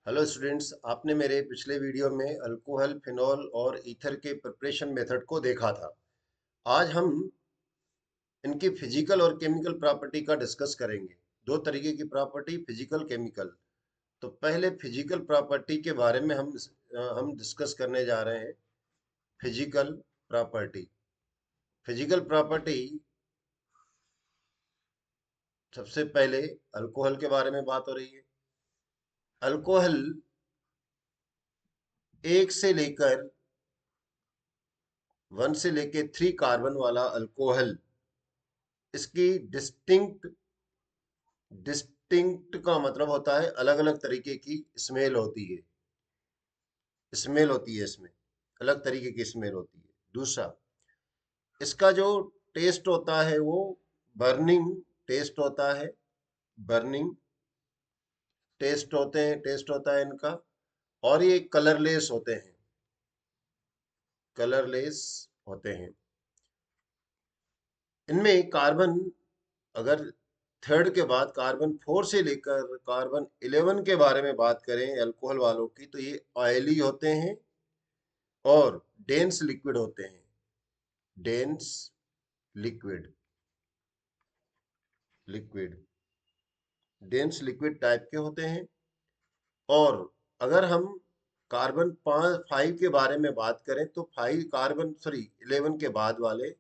Hello students, आपने मेरे पिछले वीडियो में अल्कोहल, फिनॉल और ईथर के प्रिपरेशन मेथड को देखा था। आज हम इनकी फिजिकल और केमिकल प्रॉपर्टी का डिस्कस करेंगे। दो तरीके की प्रॉपर्टी, फिजिकल, केमिकल। तो पहले फिजिकल प्रॉपर्टी के बारे में हम डिस्कस करने जा रहे हैं। Physical property. फिजिकल प्रॉपर्टी, सबसे पहले अल्कोहल के बारे में बात हो रही है। अल्कोहल एक से लेकर 1 से लेकर 3 कार्बन वाला अल्कोहल, इसकी डिस्टिंक्ट डिस्टिंक्ट का मतलब होता है अलग अलग तरीके की स्मेल होती है। स्मेल होती है, इसमें अलग तरीके की स्मेल होती है। दूसरा, इसका जो टेस्ट होता है वो बर्निंग टेस्ट होता है। बर्निंग टेस्ट होता है इनका। और ये कलरलेस होते हैं। कलरलेस होते हैं। इनमें कार्बन, अगर थर्ड के बाद कार्बन 4 से लेकर कार्बन 11 के बारे में बात करें अल्कोहल वालों की, तो ये ऑयली होते हैं और डेंस लिक्विड होते हैं। Dense liquid liquid dense liquid type के होते हैं। और अगर हम कार्बन 5 के बारे में बात करें तो 11 के बाद वाले,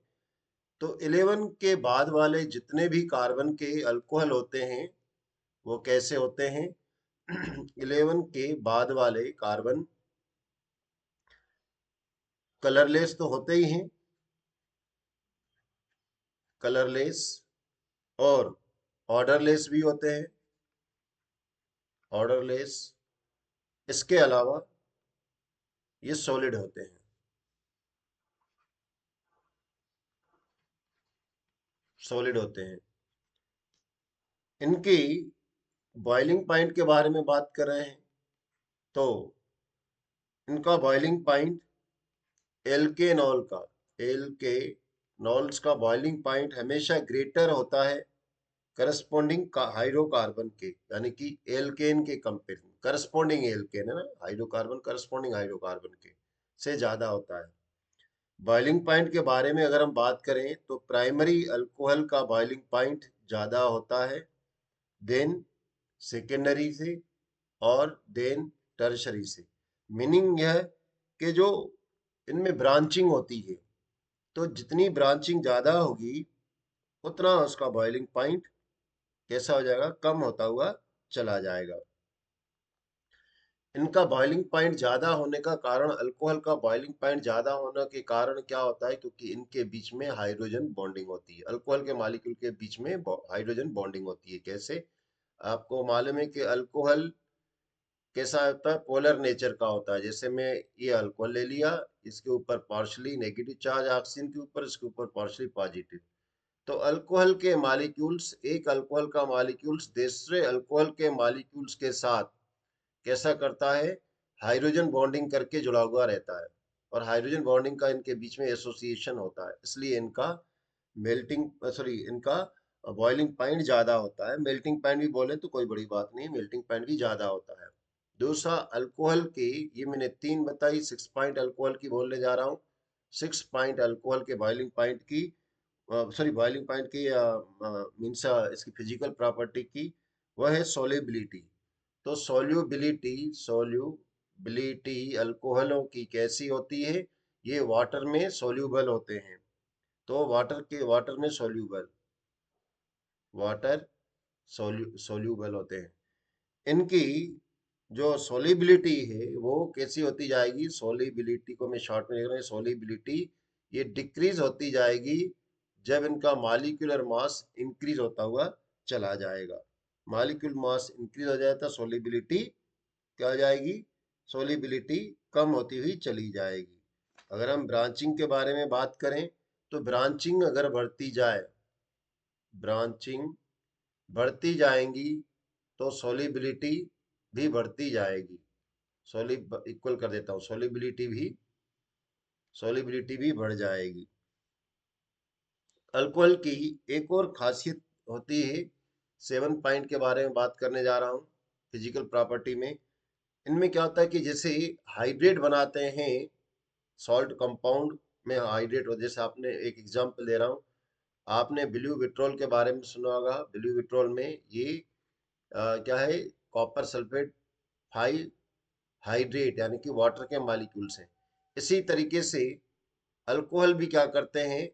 तो 11 के बाद वाले जितने भी कार्बन के अल्कोहल होते हैं वो कैसे होते हैं? 11 के बाद वाले कार्बन कलरलेस तो होते ही हैं। कलरलेस और ऑर्डरलेस भी होते हैं। ऑर्डरलेस। इसके अलावा ये सॉलिड होते हैं। सॉलिड होते हैं। इनकी बॉइलिंग पॉइंट के बारे में बात कर रहे हैं तो इनका बॉइलिंग पॉइंट एल्केनॉल का एल्केनॉल्स का बॉइलिंग पॉइंट हमेशा ग्रेटर होता है करस्पॉन्डिंग का हाइड्रोकार्बन के, यानी कि एल्केन के कंपेयर। करस्पॉन्डिंग एल्केन है ना, हाइड्रोकार्बन करस्पॉन्डिंग हाइड्रोकार्बन के से ज्यादा होता है। बॉइलिंग पॉइंट के बारे में अगर हम बात करें तो प्राइमरी अल्कोहल का बॉइलिंग पॉइंट ज्यादा होता है देन सेकेंडरी से, और देन टर्शरी से। मीनिंग यह है कि जो इनमें ब्रांचिंग होती है, तो जितनी ब्रांचिंग ज्यादा होगी उतना उसका बॉइलिंग पॉइंट कैसा हो जाएगा? कम होता हुआ चला जाएगा। इनका बॉइलिंग पॉइंट ज्यादा होने का कारण, अल्कोहल का बॉइलिंग पॉइंट ज्यादा होने के कारण क्या होता है? क्योंकि इनके बीच में हाइड्रोजन बॉन्डिंग होती है। अल्कोहल के मॉलिक्यूल के बीच में हाइड्रोजन बॉन्डिंग होती है। कैसे? आपको मालूम है कि अल्कोहल कैसा होता है? पोलर नेचर का होता है। जैसे मैं ये अल्कोहल ले लिया, इसके ऊपर पार्शली नेगेटिव चार्ज ऑक्सीजन के ऊपर, इसके ऊपर पार्शली पॉजिटिव। तो अल्कोहल के मॉलिक्यूल्स, एक अल्कोहल का मॉलिक्यूल्स दूसरे अल्कोहल के मॉलिक्यूल्स के साथ कैसा करता है? हाइड्रोजन बॉन्डिंग करके जुड़ा हुआ रहता है। और हाइड्रोजन बॉन्डिंग का इनके बीच में एसोसिएशन होता है, इसलिए इनका मेल्टिंग सॉरी इनका बॉइलिंग पॉइंट ज्यादा होता है। मेल्टिंग पॉइंट भी बोले तो कोई बड़ी बात नहीं, मेल्टिंग पॉइंट भी ज्यादा होता है। दूसरा, अल्कोहल की, ये मैंने 3 बताई, 6 पॉइंट अल्कोहल की बोलने जा रहा हूँ। 6 पॉइंट अल्कोहल के बॉइलिंग पॉइंट की, सॉरी बॉइलिंग पॉइंट की मीन्स इसकी फिजिकल प्रॉपर्टी की, वह है सोलिबिलिटी। तो सोल्यूबिलिटी अल्कोहलों की कैसी होती है? ये वाटर में सोल्यूबल होते हैं। तो वाटर में सोल्यूबल, वाटर सोल्यूबल होते हैं। इनकी जो सोलिबिलिटी है वो कैसी होती जाएगी? सोलिबिलिटी को मैं शॉर्ट में लिख रहा हूँ, सोलिबिलिटी ये डिक्रीज होती जाएगी जब इनका मॉलिक्यूलर मास इंक्रीज होता हुआ चला जाएगा। मॉलिक्यूल मास इंक्रीज हो जाए तो सोलिबिलिटी क्या हो जाएगी? सोलिबिलिटी कम होती हुई चली जाएगी। अगर हम ब्रांचिंग के बारे में बात करें तो ब्रांचिंग अगर बढ़ती जाए, ब्रांचिंग बढ़ती जाएंगी तो सोलिबिलिटी भी बढ़ती जाएगी। सोलिब इक्वल कर देता हूँ, सोलिबिलिटी भी बढ़ जाएगी। अल्कोहल की एक और खासियत होती है, 7 पॉइंट के बारे में बात करने जा रहा हूँ फिजिकल प्रॉपर्टी में। इनमें क्या होता है कि जैसे हाइड्रेट बनाते हैं, सॉल्ट कंपाउंड में हाइड्रेट हो, जैसे आपने एक एग्जांपल दे रहा हूँ, आपने ब्लू विट्रोल के बारे में सुना होगा। ब्लू विट्रोल में ये क्या है, कॉपर सल्फेट फाइव हाइड्रेट यानी कि वाटर के मॉलिक्यूल्स हैं। इसी तरीके से अल्कोहल भी क्या करते हैं,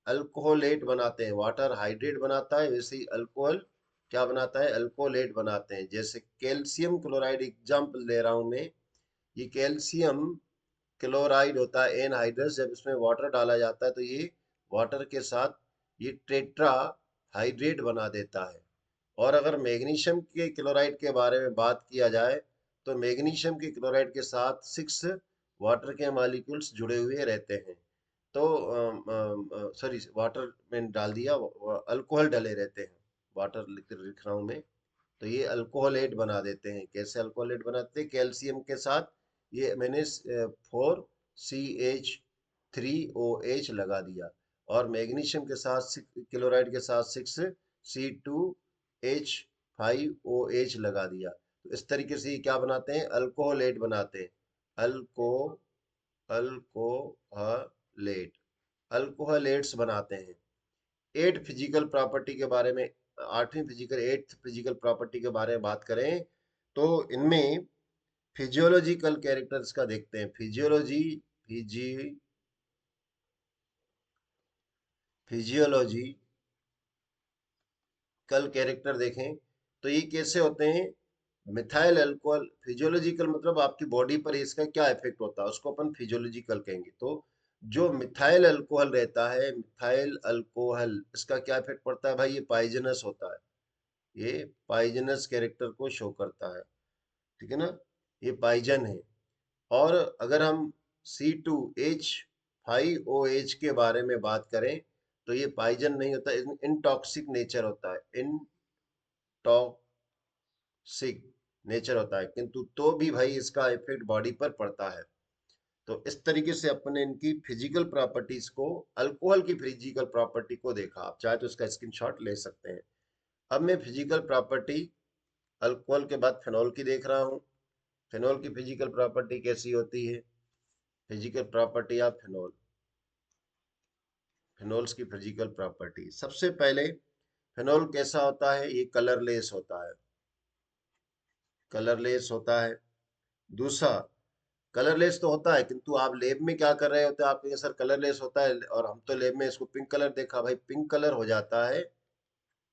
अल्कोहलेट बनाते हैं। वाटर हाइड्रेट बनाता है, वैसे ही अल्कोहल क्या बनाता है, अल्कोहलेट बनाते हैं। जैसे कैल्शियम क्लोराइड एग्जाम्पल दे रहा हूं मैं। ये कैल्शियम क्लोराइड होता है एनहाइड्रस, जब इसमें वाटर डाला जाता है तो ये वाटर के साथ ये टेट्रा हाइड्रेट बना देता है। और अगर मैग्नीशियम के क्लोराइड के बारे में बात किया जाए तो मैग्नीशियम के क्लोराइड के साथ 6 वाटर के मॉलिक्यूल्स जुड़े हुए रहते हैं। तो सॉरी, वाटर में डाल दिया, अल्कोहल डले रहते हैं, वाटर लिख रहा हूँ मैं। तो ये अल्कोहलेट बना देते हैं। कैसे अल्कोहलेट बनाते हैं, कैल्शियम के साथ ये मैंने 4CH3OH लगा दिया, और मैग्नीशियम के साथ क्लोराइड के साथ 6C2H5OH लगा दिया। तो इस तरीके से ये क्या बनाते हैं, अल्कोहलेट बनाते हैं। अल्को अल्कोहलेट अल्कोहलेट्स बनाते हैं। एट फिजिकल प्रॉपर्टी के बारे में, आठवीं फिजिकल एट्थ फिजिकल प्रॉपर्टी के बारे में बात करें तो इनमें फिजियोलॉजिकल कैरेक्टर्स का देखते हैं। फिजियोलॉजिकल कैरेक्टर देखें तो ये कैसे होते हैं। मिथाइल अल्कोहल, फिजियोलॉजिकल मतलब आपकी बॉडी पर इसका क्या इफेक्ट होता है, उसको अपन फिजियोलॉजिकल कहेंगे। तो जो मिथाइल अल्कोहल रहता है, मिथाइल अल्कोहल, इसका क्या इफेक्ट पड़ता है भाई, ये पाइजनस होता है। ये पाइजनस कैरेक्टर को शो करता है, ठीक है ना, ये पाइजन है। और अगर हम C2H5OH के बारे में बात करें तो ये पाइजन नहीं होता, इनटॉक्सिक नेचर होता है, इनटॉक्सिक नेचर होता है, किंतु तो भी भाई इसका इफेक्ट बॉडी पर पड़ता है। तो इस तरीके से अपने इनकी फिजिकल प्रॉपर्टीज को, अल्कोहल की फिजिकल प्रॉपर्टी को देखा। आप चाहे तो इसका स्क्रीनशॉट ले सकते हैं। अब मैं फिजिकल प्रॉपर्टी अल्कोहल के बाद फिनॉल की देख रहा हूँ। फिनॉल की फिजिकल प्रॉपर्टी कैसी होती है, physical property of phenol, phenols की फिजिकल प्रॉपर्टी। सबसे पहले फिनॉल कैसा होता है, ये कलरलेस होता है, कलरलेस होता है। दूसरा, कलरलेस तो होता है, किंतु आप लैब में क्या कर रहे होते हैं, आप कहेंगे सर कलरलेस होता है, और हम तो लैब में इसको पिंक कलर देखा। भाई पिंक कलर हो जाता है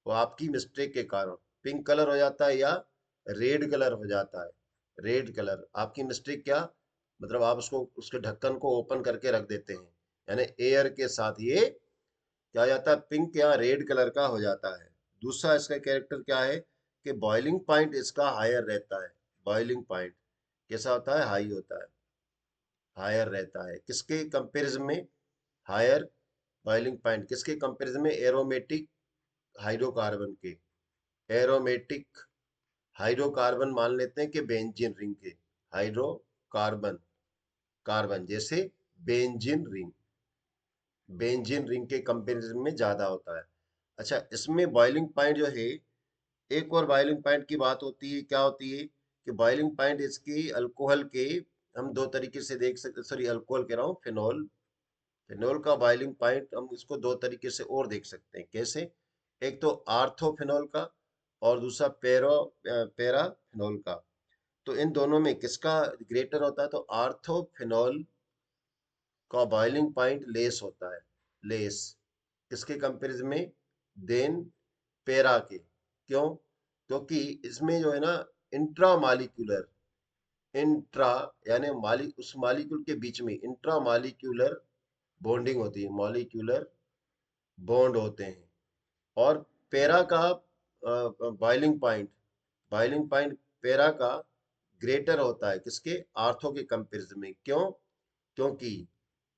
वो आपकी मिस्टेक के कारण, पिंक कलर हो जाता है, या रेड कलर हो जाता है। रेड कलर आपकी मिस्टेक, क्या मतलब, आप उसको, उसके ढक्कन को ओपन करके रख देते हैं, यानी एयर के साथ ये क्या हो जाता है, पिंक या रेड कलर का हो जाता है। दूसरा इसका कैरेक्टर क्या है कि बॉइलिंग पॉइंट इसका हायर रहता है। बॉइलिंग पॉइंट कैसा होता है, हाई होता है, हायर रहता है। किसके कंपेरिजन में, हायर बॉइलिंग पॉइंट किसके कंपेरिजन में, एरोमेटिक हाइड्रोकार्बन के। एरोमेटिक हाइड्रोकार्बन मान लेते हैं कि बेंजीन रिंग के, हाइड्रोकार्बन, कार्बन जैसे बेंजीन रिंग, बेंजीन रिंग के कंपेरिजन में ज्यादा होता है। अच्छा, इसमें बॉइलिंग पॉइंट जो है, एक और बॉइलिंग पॉइंट की बात होती है, क्या होती है कि बॉइलिंग पॉइंट इसकी अल्कोहल के, हम दो तरीके से देख सकते, सॉरी अल्कोहल कह रहा हूँ, फिनॉल, फिनॉल का बॉइलिंग पॉइंट हम इसको दो तरीके से और देख सकते हैं। कैसे, एक तो आर्थोफिनॉल का, और दूसरा पैराफिनॉल का। तो इन दोनों में किसका ग्रेटर होता है, तो आर्थोफिनॉल का बॉइलिंग पॉइंट लेस होता है, लेस, किसके कंपेरिजन में, देन पैरा के। क्यों, क्योंकि इसमें जो है ना, इंट्रा मालिक्यूलर, इंट्रा यानी उस मालिक्यूल के बीच में इंट्रा मालिक्यूलर बॉन्डिंग होती है, मॉलिक्यूलर बॉन्ड होते हैं। और पैरा का boiling point, boiling point para का ग्रेटर होता है किसके, आर्थो के कंपेरिजन में। क्यों, क्योंकि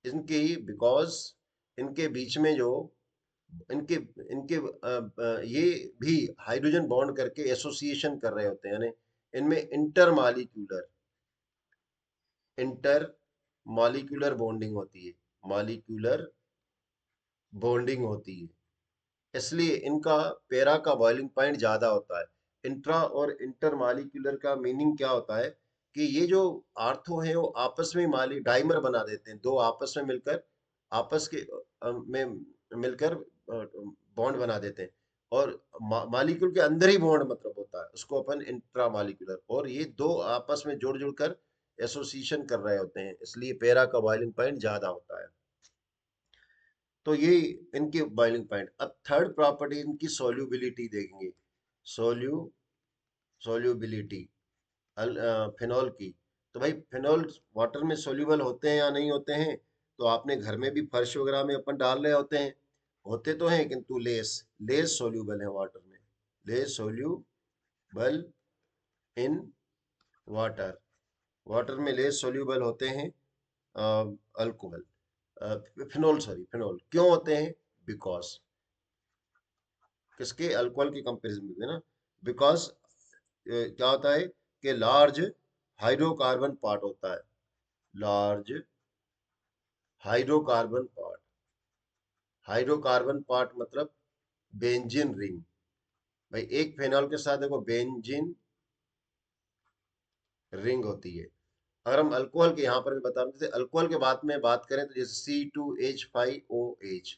इनकी, बिकॉज इनके बीच में जो, इनके इनके ये भी हाइड्रोजन बॉन्ड करके एसोसिएशन कर रहे होते हैं, यानी इनमें इंटर मॉलिक्यूलर बॉन्डिंग होती है, मॉलिक्यूलर बॉन्डिंग होती है। इसलिए इनका पैरा का बॉइलिंग पॉइंट ज्यादा होता है। इंट्रा और इंटर मॉलिक्यूलर का मीनिंग क्या होता है कि ये जो आर्थो है वो आपस में माली डाइमर बना देते हैं, दो आपस में मिलकर आपस के में मिलकर बॉन्ड बना देते हैं। और मालिक्यूल के अंदर ही बॉन्ड मतलब होता है, उसको अपन इंट्रा मालिक्यूलर, और ये दो आपस में जुड़ जुड़कर एसोसिएशन कर रहे होते हैं, इसलिए पैरा का बॉइलिंग पॉइंट ज्यादा होता है। तो ये इनके बॉइलिंग पॉइंट। अब थर्ड प्रॉपर्टी इनकी सोल्यूबिलिटी देखेंगे। सोल्यू सोल्यूबिलिटी फिनॉल की। तो भाई फिनॉल वाटर में सोल्यूबल होते हैं या नहीं होते हैं? तो आपने घर में भी फर्श वगैरह में अपन डाल रहे होते हैं, होते तो हैं, किंतु लेस लेस सोल्यूबल है वाटर में, less soluble in water, water में लेस सोल्यूबल होते हैं अल्कोहल, फिनोल, सॉरी फिनोल। क्यों होते हैं? बिकॉज किसके? अल्कोहल के कंपेरिजन में ना, बिकॉज क्या होता है कि लार्ज हाइड्रोकार्बन पार्ट होता है, large hydrocarbon part, hydrocarbon part मतलब बेंजीन रिंग। भाई एक फेनॉल के साथ देखो बेंजीन रिंग होती है। अगर हम अल्कोहल के यहाँ पर भी बता देते, अल्कोहल के बाद में बात करें तो जैसे C2H5OH,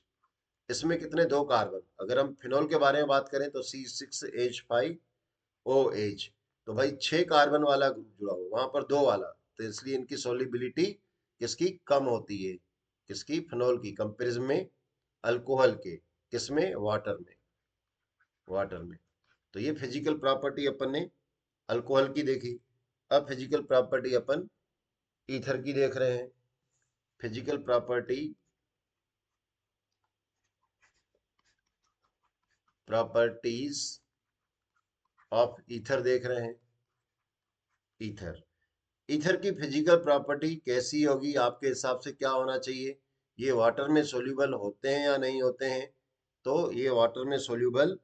इसमें कितने? दो कार्बन। अगर हम फिनॉल के बारे में बात करें तो C6H5OH, तो भाई 6 कार्बन वाला ग्रुप जुड़ा हुआ, वहां पर दो वाला, तो इसलिए इनकी सोलिबिलिटी किसकी कम होती है? किसकी? फिनॉल की कंपेरिजन में अल्कोहल के। किसमें? वाटर में, वाटर में। तो ये फिजिकल प्रॉपर्टी अपन ने अल्कोहल की देखी। अब फिजिकल प्रॉपर्टी अपन ईथर की देख रहे हैं। फिजिकल प्रॉपर्टीज ऑफ ईथर देख रहे हैं। ईथर, ईथर की फिजिकल प्रॉपर्टी कैसी होगी आपके हिसाब से? क्या होना चाहिए? ये वाटर में सोल्यूबल होते हैं या नहीं होते हैं? तो ये वाटर में सोल्यूबल,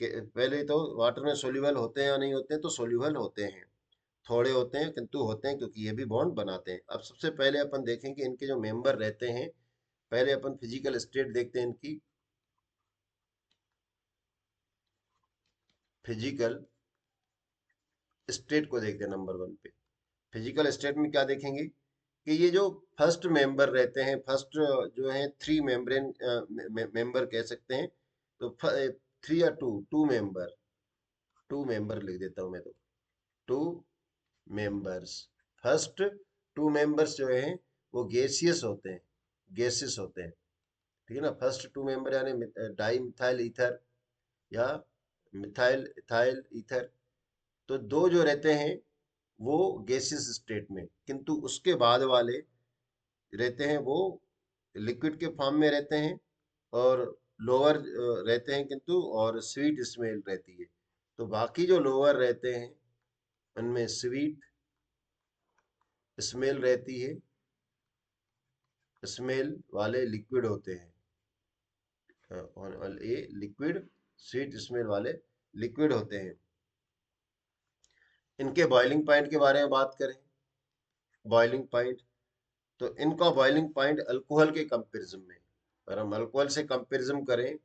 पहले तो वाटर में सोल्यूबल होते हैं या नहीं होते हैं? तो सोल्यूबल होते हैं, थोड़े होते हैं किंतु होते हैं, क्योंकि ये भी बॉन्ड बनाते हैं। अब सबसे पहले अपन देखेंगे इनके जो मेंबर रहते हैं। पहले अपन फिजिकल स्टेट देखते हैं इनकी। फिजिकल स्टेट को देखते हैं नंबर 1 पे। फिजिकल स्टेट में क्या देखेंगे कि ये जो फर्स्ट मेंबर रहते हैं, फर्स्ट जो है थ्री मेम्ब्रेन मेंबर कह सकते हैं, तो थ्री या टू, टू मेंबर लिख देता हूं मैं तो, two members. First two members जो हैं वो गैसियस होते हैं, गैसेस होते हैं, ठीक है ना। फर्स्ट टू मेंबर यानी डाई मिथाइल ईथर या मिथाइल इथाइल ईथर। तो दो जो रहते हैं वो गैसियस स्टेट में, किंतु उसके बाद वाले रहते हैं वो लिक्विड के फॉर्म में रहते हैं, और लोअर रहते हैं किंतु, और स्वीट स्मेल रहती है। तो बाकी जो लोअर रहते हैं उनमें स्वीट स्मेल रहती है, स्मेल वाले लिक्विड होते हैं, और ये लिक्विड स्वीट स्मेल वाले लिक्विड होते हैं। इनके बॉइलिंग पॉइंट के बारे में बात करें, बॉइलिंग पॉइंट, तो इनका बॉइलिंग पॉइंट अल्कोहल के कंपैरिजन में, अगर हम अल्कोहल से कंपैरिजन करें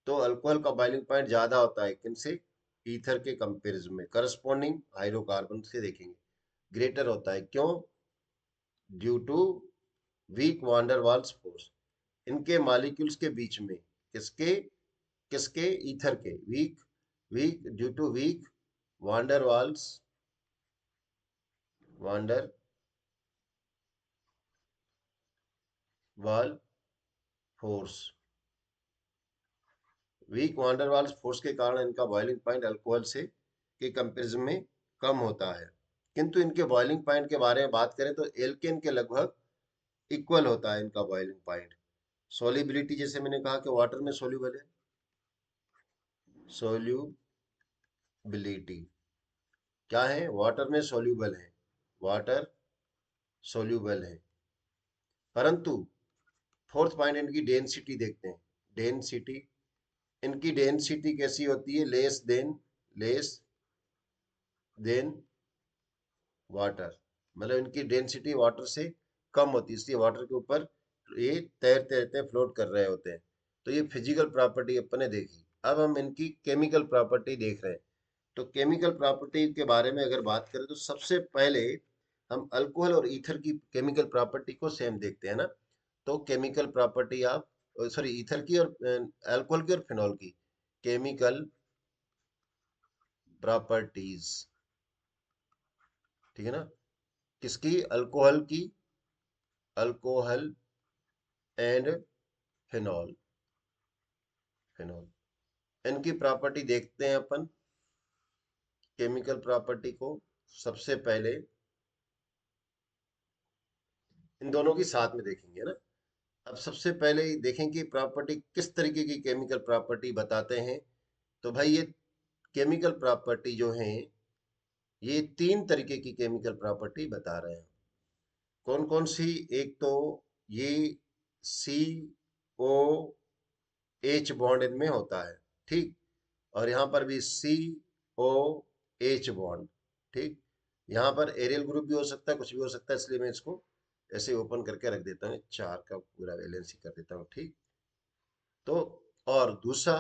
तो अल्कोहल का बॉइलिंग पॉइंट ज्यादा होता है, किनसे? ईथर के कंपैरिजन में। करस्पॉन्डिंग हाइड्रोकार्बन से देखेंगे ग्रेटर होता है। क्यों? Due to weak van der Waals force, इनके मॉलिक्यूल्स के बीच में, किसके? किसके? ईथर के। Weak, weak due to weak van der Waals, van der Waal force, weak van der Waals force के कारण इनका बॉइलिंग पॉइंट अल्कोहल से के कंपैरिजन में कम होता है। किंतु इनके बॉइलिंग पॉइंट के बारे में बात करें तो एल्केन के लगभग इक्वल होता है इनका बॉइलिंग पॉइंट। सोलिबिलिटी जैसे मैंने कहा कि वाटर में सोल्यूबल है, सोल्यूबिलिटी क्या है? वाटर में सोल्यूबल है, वाटर सोल्यूबल है। परंतु फोर्थ पॉइंट इनकी डेंसिटी देखते हैं। डेंसिटी, इनकी डेंसिटी कैसी होती है? लेस देन वाटर, मतलब इनकी डेंसिटी वाटर से कम होती है, इसलिए वाटर के ऊपर ये तैरते रहते हैं, फ्लोट कर रहे होते हैं। तो ये फिजिकल प्रॉपर्टी अपन ने देखी। अब हम इनकी केमिकल प्रॉपर्टी देख रहे हैं। तो केमिकल प्रॉपर्टी के बारे में अगर बात करें तो सबसे पहले हम अल्कोहल और ईथर की केमिकल प्रॉपर्टी को सेम देखते हैं ना। तो केमिकल प्रॉपर्टी आप, सॉरी, ईथर की और अल्कोहल की और फिनॉल की केमिकल प्रॉपर्टीज, ठीक है ना। किसकी? अल्कोहल की, अल्कोहल एंड फिनॉल, फिनॉल, इनकी प्रॉपर्टी देखते हैं अपन। केमिकल प्रॉपर्टी को सबसे पहले इन दोनों की साथ में देखेंगे ना। अब सबसे पहले देखें कि प्रॉपर्टी किस तरीके की केमिकल प्रॉपर्टी बताते हैं। तो भाई ये केमिकल प्रॉपर्टी जो है, ये तीन तरीके की केमिकल प्रॉपर्टी बता रहे हैं। कौन कौन सी? एक तो ये सी ओ एच बॉन्ड इनमें होता है, ठीक। और यहाँ पर भी सी ओ एच बॉन्ड, ठीक। यहाँ पर एरियल ग्रुप भी हो सकता है, कुछ भी हो सकता है, इसलिए मैं इसको ऐसे ओपन करके रख देता हूँ, चार का पूरा वैलेंसी कर देता हूँ, ठीक। तो और दूसरा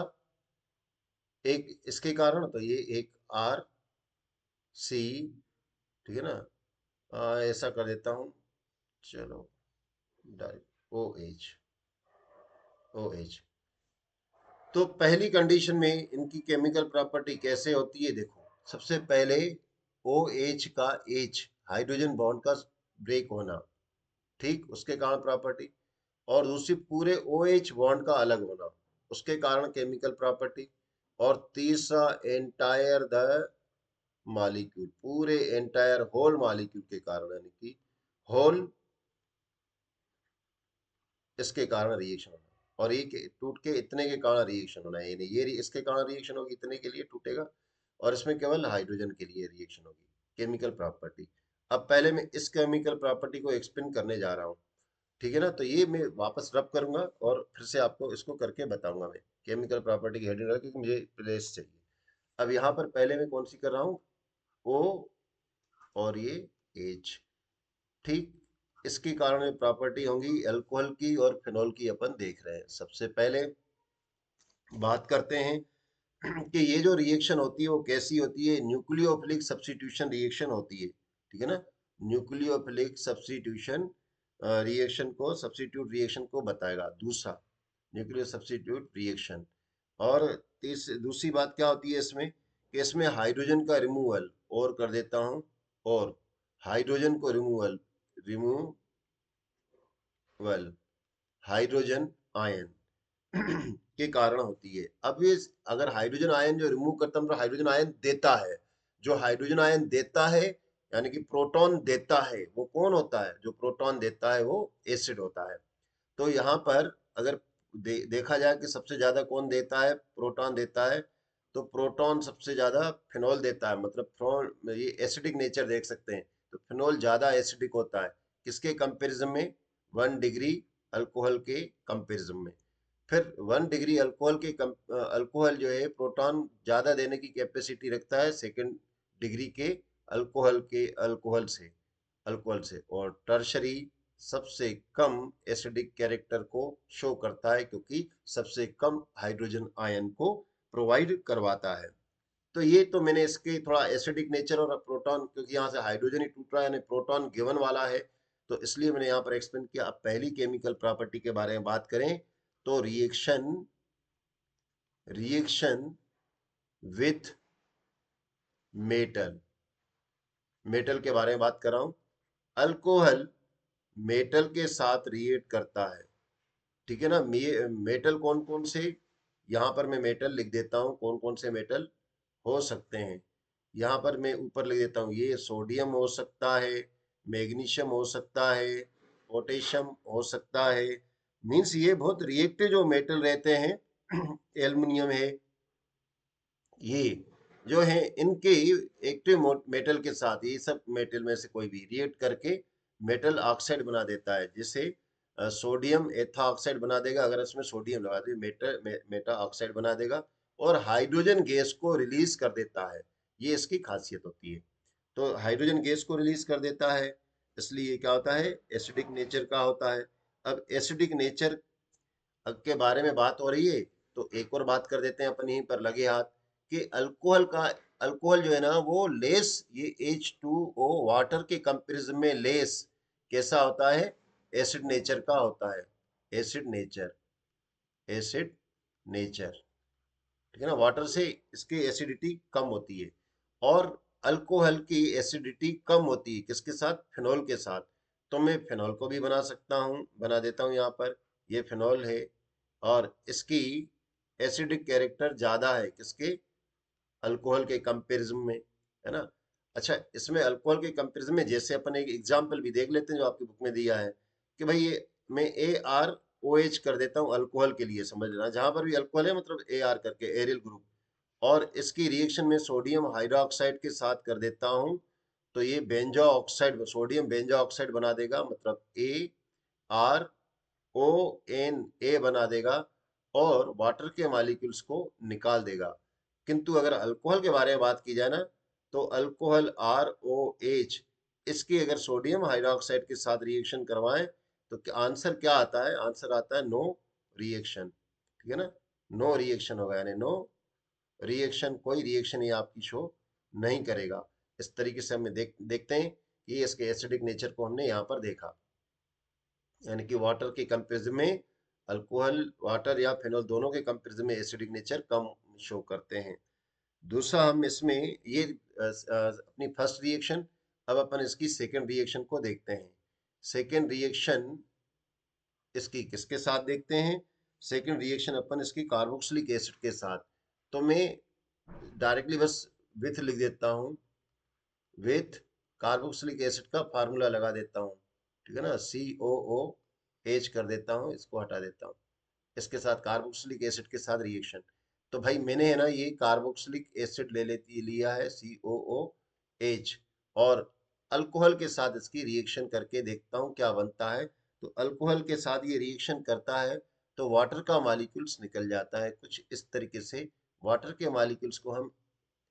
एक इसके कारण, तो ये एक आर सी, ठीक है ना। ऐसा कर देता हूँ, चलो, डाइट ओ एच, ओ एच। तो पहली कंडीशन में इनकी केमिकल प्रॉपर्टी कैसे होती है, देखो। सबसे पहले ओ एच का एच, हाइड्रोजन बॉन्ड का ब्रेक होना, ठीक, उसके कारण प्रॉपर्टी। और दूसरी पूरे ओ एच बॉन्ड का अलग होना, उसके कारण केमिकल प्रॉपर्टी। और तीसरा एंटायर द मॉलिक्यूल, पूरे एंटायर होल मॉलिक्यूल के कारण, यानी कि होल, इसके कारण रिएक्शन होना। और ये टूट के इतने के कारण रिएक्शन होना है, यानी ये इसके कारण रिएक्शन होगी, इतने के लिए टूटेगा। और इसमें केवल हाइड्रोजन के लिए रिएक्शन होगी। Chemical property. अब पहले मैं इस केमिकल प्रॉपर्टी को एक्सप्लेन करने जा रहा हूँ, ठीक है ना। तो ये मैं वापस रब करूंगा और फिर से आपको इसको करके बताऊंगा मैं। केमिकल प्रॉपर्टी की हेडिंग क्योंकि मुझे प्लेस चाहिए। अब यहाँ पर पहले मैं कौन सी कर रहा हूँ? ओ और ये एच, ठीक। इसके कारण में प्रॉपर्टी होंगी अल्कोहल की और फिनॉल की, अपन देख रहे हैं। सबसे पहले बात करते हैं कि ये जो रिएक्शन होती है वो कैसी होती है। न्यूक्लियोफिलिक सब्स्टिट्यूशन रिएक्शन होती है, ठीक है ना। न्यूक्लियोफिलिक सब्स्टिट्यूशन रिएक्शन को, सब्स्टिट्यूट रिएक्शन को बताएगा। दूसरा न्यूक्लियो सब्स्टिट्यूट रिएक्शन। और दूसरी बात क्या होती है इसमें, कि इसमें हाइड्रोजन का रिमूवल, और कर देता हूं, और हाइड्रोजन को रिमूवल, रिमूवल हाइड्रोजन आयन के कारण होती है। अब ये अगर हाइड्रोजन आयन जो रिमूव करता है, मतलब हाइड्रोजन आयन देता है, जो हाइड्रोजन आयन देता है, यानी कि प्रोटॉन देता है, वो कौन होता है? जो प्रोटॉन देता है वो एसिड होता है। तो यहाँ पर अगर देखा जाए कि सबसे ज्यादा कौन देता है, प्रोटॉन देता है, तो प्रोटॉन सबसे ज्यादा फिनॉल देता है। मतलब ये एसिडिक नेचर देख सकते हैं, तो फिनॉल ज्यादा एसिडिक होता है। किसके कंपेरिजन में? 1 डिग्री अल्कोहल के कंपेरिजन में। फिर 1 डिग्री अल्कोहल अल्कोहल जो है प्रोटॉन ज्यादा देने की कैपेसिटी रखता है 2 डिग्री के अल्कोहल से। और टर्शरी सबसे कम एसिडिक कैरेक्टर को शो करता है, क्योंकि सबसे कम हाइड्रोजन आयन को प्रोवाइड करवाता है। तो ये तो मैंने इसके थोड़ा एसिडिक नेचर और प्रोटॉन, क्योंकि यहाँ से हाइड्रोजन ही टूट रहा है, यानी प्रोटॉन गिवन वाला है, तो इसलिए मैंने यहाँ पर एक्सप्लेन किया। अब पहली केमिकल प्रॉपर्टी के बारे में बात करें, तो reaction reaction with metal, metal के बारे में बात कर रहा हूं। अल्कोहल मेटल के साथ रिएक्ट करता है, ठीक है ना। मेटल कौन कौन से, यहाँ पर मैं मेटल लिख देता हूँ, कौन कौन से मेटल हो सकते हैं। यहाँ पर मैं ऊपर लिख देता हूँ, ये सोडियम हो सकता है, मैग्नीशियम हो सकता है, पोटेशियम हो सकता है। मीन्स ये बहुत रिएक्टिव जो मेटल रहते हैं, एल्युमिनियम है, ये जो है इनके एक्टिव मेटल के साथ, ये सब मेटल में से कोई भी रिएक्ट करके मेटल ऑक्साइड बना देता है, जिसे सोडियम एथा ऑक्साइड बना देगा। अगर इसमें सोडियम लगा दे, मेटा ऑक्साइड बना देगा, और हाइड्रोजन गैस को रिलीज कर देता है। ये इसकी खासियत होती है। तो हाइड्रोजन गैस को रिलीज कर देता है, इसलिए क्या होता है? एसिडिक नेचर का होता है। अब एसिडिक नेचर के बारे में बात हो रही है, तो एक और बात कर देते हैं अपन यहीं पर लगे हाथ, कि अल्कोहल का अल्कोहल जो है ना वो लेस, ये H2O वाटर के कंपेरिजन में लेस कैसा होता है, एसिड नेचर का होता है, एसिड नेचर, एसिड नेचर, ठीक है ना। वाटर से इसकी एसिडिटी कम होती है, और अल्कोहल की एसिडिटी कम होती है किसके साथ, फिनॉल के साथ। तो मैं फिनॉल को भी बना सकता हूँ, बना देता हूँ यहाँ पर, ये फिनॉल है, और इसकी एसिडिक कैरेक्टर ज्यादा है किसके, अल्कोहल के कंपैरिजन में, है ना। अच्छा, इसमें अल्कोहल के कंपैरिजन में जैसे अपन एक एग्जांपल भी देख लेते हैं जो आपकी बुक में दिया है, कि भाई ये मैं ArOH कर देता हूँ अल्कोहल के लिए, समझ लेना जहां पर भी अल्कोहल है मतलब AR करके, एरियल ग्रुप, और इसकी रिएक्शन में सोडियम हाइड्रोक्साइड के साथ कर देता हूँ, तो ये benzo oxide, sodium benzo oxide बना देगा, मतलब ArONA बना देगा, और वाटर के मॉलिक्यूल्स को निकाल देगा। किंतु अगर अल्कोहल के बारे में बात की जाए ना, तो अल्कोहल ROH, इसकी अगर सोडियम हाइड्रोक्साइड के साथ रिएक्शन करवाएं तो आंसर क्या आता है, आंसर आता है नो रिएक्शन, ठीक है ना। नो रिएक्शन होगा, यानी नो रिएक्शन, कोई रिएक्शन ये आपकी शो नहीं करेगा। इस तरीके से हम देखते हैं कि इसके एसिडिक नेचर को हमने यहाँ पर देखा, यानी कि वाटर के कंपेरिजन में अल्कोहल, वाटर या फिनॉल दोनों के कंपेरिजन में एसिडिक नेचर कम शो करते हैं। दूसरा हम इसमें ये अपनी फर्स्ट रिएक्शन, अब अपन इसकी सेकंड रिएक्शन को देखते हैं। सेकंड रिएक्शन इसकी किसके साथ देखते हैं, सेकंड रिएक्शन अपन इसकी कार्बोक्सिलिक एसिड के साथ। तो मैं डायरेक्टली बस विथ लिख देता हूँ, विथ कार्बोक्सिलिक एसिड का फार्मूला लगा देता हूँ, ठीक है ना, COOH कर देता हूँ, इसको हटा देता हूँ, इसके साथ कार्बोक्सिलिक एसिड के साथ रिएक्शन। तो भाई मैंने है ना ये कार्बोक्सिलिक एसिड लिया है COOH, और अल्कोहल के साथ इसकी रिएक्शन करके देखता हूँ क्या बनता है। तो अल्कोहल के साथ ये रिएक्शन करता है तो वाटर का मॉलिक्यूल्स निकल जाता है, कुछ इस तरीके से वाटर के मॉलिक्यूल्स को हम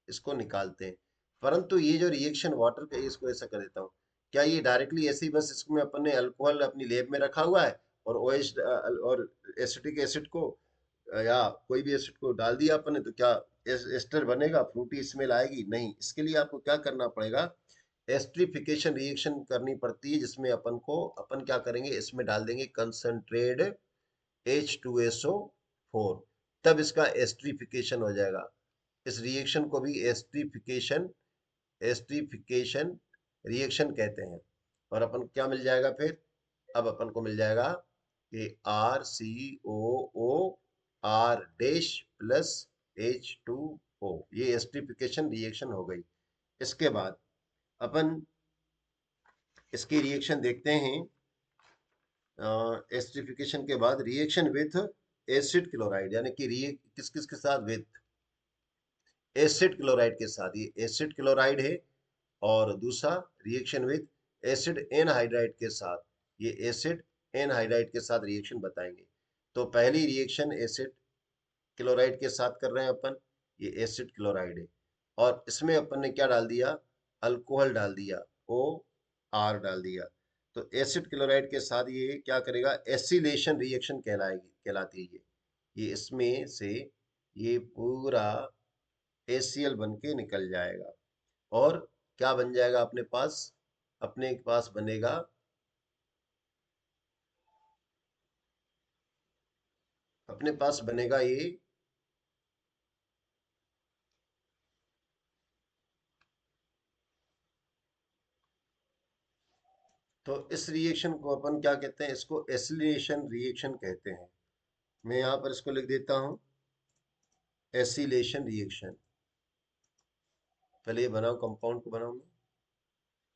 इसको निकालते हैं। परंतु ये जो रिएक्शन वाटर का, इसको ऐसा कर देता हूँ, क्या ये डायरेक्टली ऐसे ही बस इसमें अपन ने अल्कोहल अपनी लेब में रखा हुआ है और OH और एसिटिक एसिड को या कोई भी एसिड को डाल दिया अपन ने, तो क्या एस्टर बनेगा, फ्रूटी स्मेल आएगी? नहीं, इसके लिए आपको क्या करना पड़ेगा, एस्ट्रिफिकेशन रिएक्शन करनी पड़ती है, जिसमें अपन क्या करेंगे, इसमें डाल देंगे कंसंट्रेट H2SO4, तब इसका एस्ट्रिफिकेशन हो जाएगा। इस रिएक्शन को भी एस्ट्रिफिकेशन एस्ट्रिफिकेशन रिएक्शन कहते हैं। और अपन क्या मिल जाएगा फिर, अब अपन को मिल जाएगा कि RCOO R प्लस H2O, ये एस्ट्रिफिकेशन रिएक्शन हो गई। इसके बाद अपन इसकी रिएक्शन देखते हैं, एस्ट्रिफिकेशन के बाद रिएक्शन विथ एसिड क्लोराइड, यानी कि किस किस के साथ, विथ एसिड क्लोराइड के साथ, ये एसिड क्लोराइड है। और दूसरा रिएक्शन विद एसिड एनहाइड्राइड के साथ, ये एसिड एनहाइड्राइड के साथ रिएक्शन बताएंगे। तो पहली रिएक्शन एसिड क्लोराइड के साथ कर रहे हैं अपन, ये एसिड क्लोराइड है, और इसमें अपन ने क्या डाल दिया, अल्कोहल डाल दिया, OR डाल दिया। तो एसिड क्लोराइड के साथ ये क्या करेगा, एसिलेशन रिएक्शन कहलाती है ये इसमें से ये पूरा ACl बन के निकल जाएगा, और क्या बन जाएगा अपने पास बनेगा, अपने पास बनेगा ये, तो इस रिएक्शन को अपन क्या कहते हैं, इसको एसिलेशन रिएक्शन कहते हैं। मैं यहाँ पर इसको लिख देता हूँ, एसिलेशन रिएक्शन। पहले ये बनाओ, कंपाउंड को बनाऊं मैं,